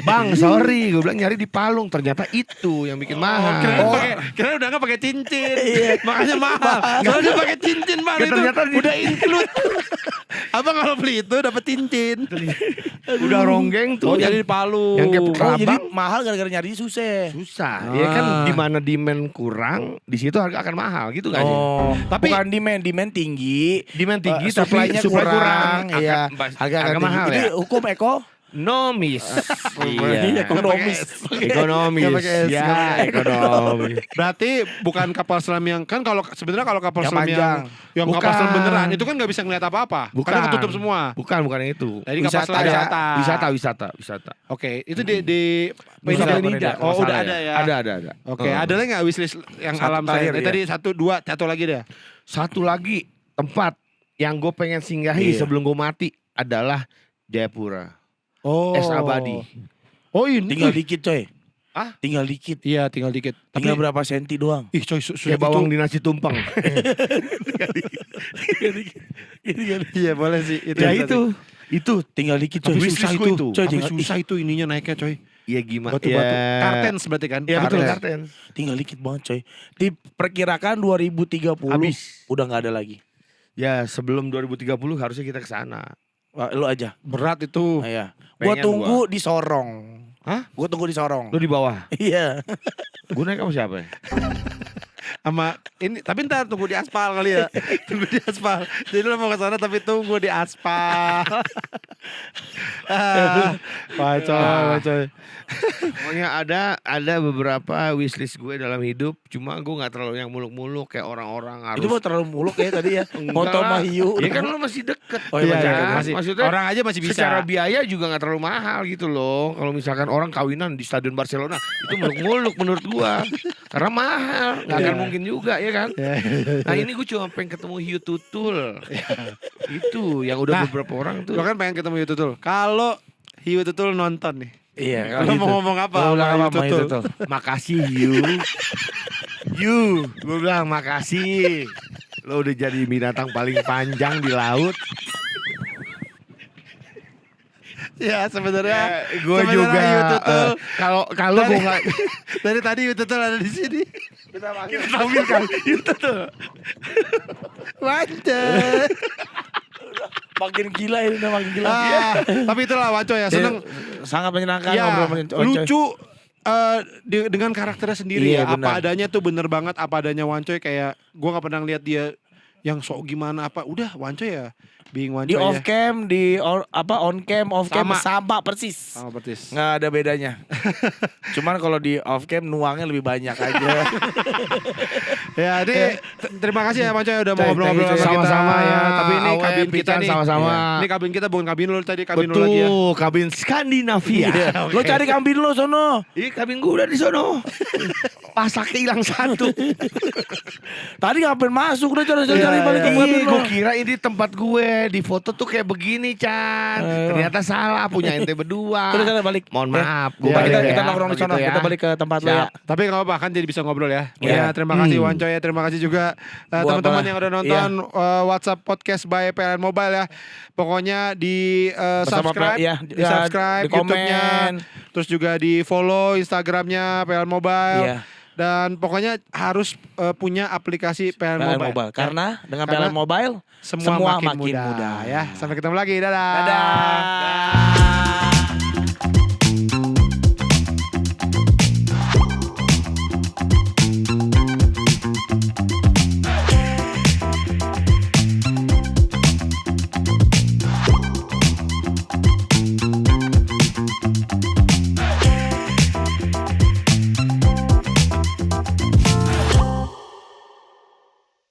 Speaker 1: Bang, sorry, gue bilang nyari di palung, ternyata itu yang bikin mahal.
Speaker 2: kira udah nggak pakai cincin. Makanya mahal. Kalau dia pakai cincin Bang
Speaker 1: Ya,
Speaker 2: itu
Speaker 1: ternyata
Speaker 2: udah include. Abang kalau beli itu dapat cincin.
Speaker 1: Udah ronggeng tuh
Speaker 2: Oh jadi di Palu.
Speaker 1: yang kayak
Speaker 3: Oh jadi
Speaker 1: kerabang.
Speaker 3: mahal gara-gara nyari susah.
Speaker 1: Susah, ya kan
Speaker 2: Ah.
Speaker 1: di mana demand kurang, di situ harga akan mahal gitu gak sih?
Speaker 3: Oh,
Speaker 2: Tapi-
Speaker 3: bukan demand tinggi.
Speaker 1: Demand tinggi, tapi
Speaker 3: supply-nya
Speaker 1: supply
Speaker 3: kurang. Iya,
Speaker 1: harga
Speaker 3: tinggi.
Speaker 1: mahal
Speaker 3: Jadi
Speaker 1: ya.
Speaker 3: hukum
Speaker 1: ekonomis.
Speaker 3: Iya, ekonomis.
Speaker 1: Ekonomis.
Speaker 2: Nggak pakai S,
Speaker 1: Ya,
Speaker 2: nggak pakai S.
Speaker 1: ekonomis.
Speaker 2: Berarti bukan kapal selam yang kan kalau sebenarnya kalau kapal
Speaker 3: Yang
Speaker 2: selam
Speaker 3: panjang.
Speaker 2: yang kapal
Speaker 1: Bukan.
Speaker 2: selam beneran itu kan nggak bisa ngeliat apa-apa.
Speaker 1: Bukan.
Speaker 2: Karena ketutup semua.
Speaker 1: Bukan yang itu.
Speaker 2: Jadi kapal selam
Speaker 1: Wisata.
Speaker 2: Oke, itu di
Speaker 3: Nusa
Speaker 2: Penida.
Speaker 3: Penida.
Speaker 2: Oh,
Speaker 1: Kalau
Speaker 2: udah
Speaker 1: salah
Speaker 2: ada ya.
Speaker 1: Ada.
Speaker 2: Oke,
Speaker 1: Oh.
Speaker 2: ada lagi nggak wishlist yang
Speaker 3: Satu
Speaker 2: alam
Speaker 3: terakhir,
Speaker 2: saya?
Speaker 3: ya.
Speaker 2: Tadi 1, 2, lagi deh.
Speaker 1: Satu lagi tempat yang gue pengen singgahi
Speaker 3: Iya.
Speaker 1: sebelum gue mati adalah Jayapura.
Speaker 2: Oh.
Speaker 1: Es abadi.
Speaker 2: Oh ini.
Speaker 3: Tinggal dikit coy.
Speaker 1: Ah?
Speaker 3: Tinggal dikit.
Speaker 2: Iya, tinggal dikit.
Speaker 3: Tinggal berapa senti doang.
Speaker 2: Ih, coy, sudah
Speaker 1: Kayak bawang di nasi tumpang.
Speaker 2: Iya, boleh sih.
Speaker 1: Ya itu
Speaker 3: Tinggal dikit coy.
Speaker 2: Tapi
Speaker 3: Susah
Speaker 2: susah
Speaker 3: itu.
Speaker 2: itu.
Speaker 3: Coy,
Speaker 2: Tapi
Speaker 3: tinggal,
Speaker 2: susah itu ininya naiknya, coy.
Speaker 1: ya gimana?
Speaker 2: Batu-batu.
Speaker 1: Ya.
Speaker 2: Kartens berarti kan?
Speaker 1: Ya betul,
Speaker 2: Kartens.
Speaker 1: kartens.
Speaker 3: tinggal dikit banget coy. Diperkirakan 2030
Speaker 1: Habis.
Speaker 3: udah nggak ada lagi.
Speaker 1: Ya sebelum 2030 harusnya kita ke sana.
Speaker 3: Wah, lu aja.
Speaker 2: Berat itu.
Speaker 3: Nah, ya. Gua
Speaker 1: Pengen
Speaker 3: tunggu di Sorong.
Speaker 1: Hah?
Speaker 3: Gua tunggu di Sorong.
Speaker 1: Lu di bawah.
Speaker 3: Iya.
Speaker 1: Gue naik sama siapa ya?
Speaker 2: Sama ini tapi ntar tunggu di aspal kali ya. Tunggu di aspal. Jadi lo mau ke sana tapi tunggu di aspal. Wah, coy.
Speaker 1: Pokoknya ada beberapa wishlist gue dalam hidup. Cuma gue gak terlalu yang muluk-muluk kayak orang-orang harus.
Speaker 3: Itu mau terlalu muluk ya tadi ya.
Speaker 1: Enggak
Speaker 3: Foto
Speaker 1: lah.
Speaker 3: sama hiu.
Speaker 1: Ya kan lu masih deket.
Speaker 3: Oh, iya,
Speaker 2: Iya,
Speaker 3: iya,
Speaker 2: masih.
Speaker 1: Maksudnya
Speaker 2: Orang aja masih bisa.
Speaker 1: secara biaya juga gak terlalu mahal gitu loh. Kalau misalkan orang kawinan di Stadion Barcelona itu muluk-muluk menurut gua. Karena mahal, gak akan mungkin juga ya kan. Nah ini gue cuma pengen ketemu hiu tutul. Itu yang udah
Speaker 2: Nah,
Speaker 1: beberapa orang tuh.
Speaker 2: Lo kan pengen ketemu Hiu Tutul. Kalau Hiu Tutul nonton nih.
Speaker 3: Iya.
Speaker 2: Lo mau ngomong apa?
Speaker 3: Lo bilang
Speaker 2: sama
Speaker 3: apa sama
Speaker 2: Hiu
Speaker 3: itu
Speaker 2: Tutul?
Speaker 3: tuh?
Speaker 1: Makasih hiu. Gue bilang makasih. Lo udah jadi binatang paling panjang di laut.
Speaker 2: Ya sebenarnya
Speaker 1: Gue
Speaker 2: sebenarnya
Speaker 1: juga
Speaker 2: Hiu Tutul.
Speaker 1: kalau gue nggak
Speaker 2: Dari tadi Hiu Tutul ada di sini.
Speaker 1: kita tampilkan hiu tutul.
Speaker 2: Wancet.
Speaker 3: Makin gila ini udah makin gila.
Speaker 2: Tapi itulah Wanco ya seneng.
Speaker 3: Sangat menyenangkan
Speaker 2: Ya
Speaker 3: ngobrol sama Wancoy.
Speaker 2: lucu dengan karakternya sendiri
Speaker 3: Iya,
Speaker 2: ya. Apa
Speaker 3: benar.
Speaker 2: adanya tuh bener banget. Apa adanya Wancoy kayak gue nggak pernah lihat dia yang sok gimana apa. Udah Wancoy ya. Being
Speaker 3: Di
Speaker 2: Wancoy
Speaker 3: off
Speaker 2: ya.
Speaker 3: cam, on cam, off cam
Speaker 2: Sama.
Speaker 3: sama persis.
Speaker 2: Sama persis.
Speaker 3: Nggak ada bedanya. Cuman kalau di off cam nuangnya lebih banyak aja.
Speaker 2: Ya, ini terima kasih ya Wancoy udah mau
Speaker 3: Coy,
Speaker 2: ngobrol-ngobrol
Speaker 3: thank you,
Speaker 2: sama
Speaker 3: Coy.
Speaker 2: kita.
Speaker 1: Sama-sama ya.
Speaker 2: Tapi ini
Speaker 1: Awen,
Speaker 2: kabin kita
Speaker 1: Pican
Speaker 2: nih.
Speaker 1: sama-sama.
Speaker 2: Iya. Ini kabin kita bukan kabin lu tadi, kabin lu lagi ya.
Speaker 1: Betul, kabin Skandinavia.
Speaker 3: Lo cari kambing lo sono.
Speaker 1: Iya kabin gue udah di sono. Pasaknya hilang satu.
Speaker 3: Tadi ngapain masuk udah cari balik ke kabin
Speaker 1: Iya,
Speaker 3: lo.
Speaker 1: gue kira ini tempat gue. Di foto tuh kayak begini, Chan. Ternyata salah, punya ente berdua.
Speaker 3: Terus kita balik.
Speaker 1: Mohon
Speaker 3: Ya.
Speaker 1: maaf,
Speaker 2: Iya,
Speaker 3: Kita,
Speaker 2: iya,
Speaker 3: kita
Speaker 1: ya,
Speaker 3: nongkrong di
Speaker 1: begitu
Speaker 3: sono.
Speaker 1: ya.
Speaker 3: Kita balik ke tempat lo ya.
Speaker 1: Siap.
Speaker 2: Tapi gak apa-apa kan jadi bisa ngobrol ya.
Speaker 3: Iya.
Speaker 2: Ya, terima kasih Wancoy ya. Terima kasih juga
Speaker 3: Buat
Speaker 2: teman-teman
Speaker 3: apa?
Speaker 2: yang udah nonton WhatsApp Podcast by PLN Mobile ya. Pokoknya di
Speaker 3: Bersama
Speaker 2: subscribe,
Speaker 3: ya,
Speaker 2: di subscribe
Speaker 3: di komen.
Speaker 2: YouTube-nya, terus juga di follow Instagramnya PLN Mobile.
Speaker 3: Iya.
Speaker 2: Dan pokoknya harus punya aplikasi PLN
Speaker 3: PLN
Speaker 2: Mobile.
Speaker 3: Mobile. Karena dengan
Speaker 2: Karena
Speaker 3: PLN Mobile
Speaker 2: semua makin mudah ya. Sampai ketemu lagi. Dadah.
Speaker 3: Dadah.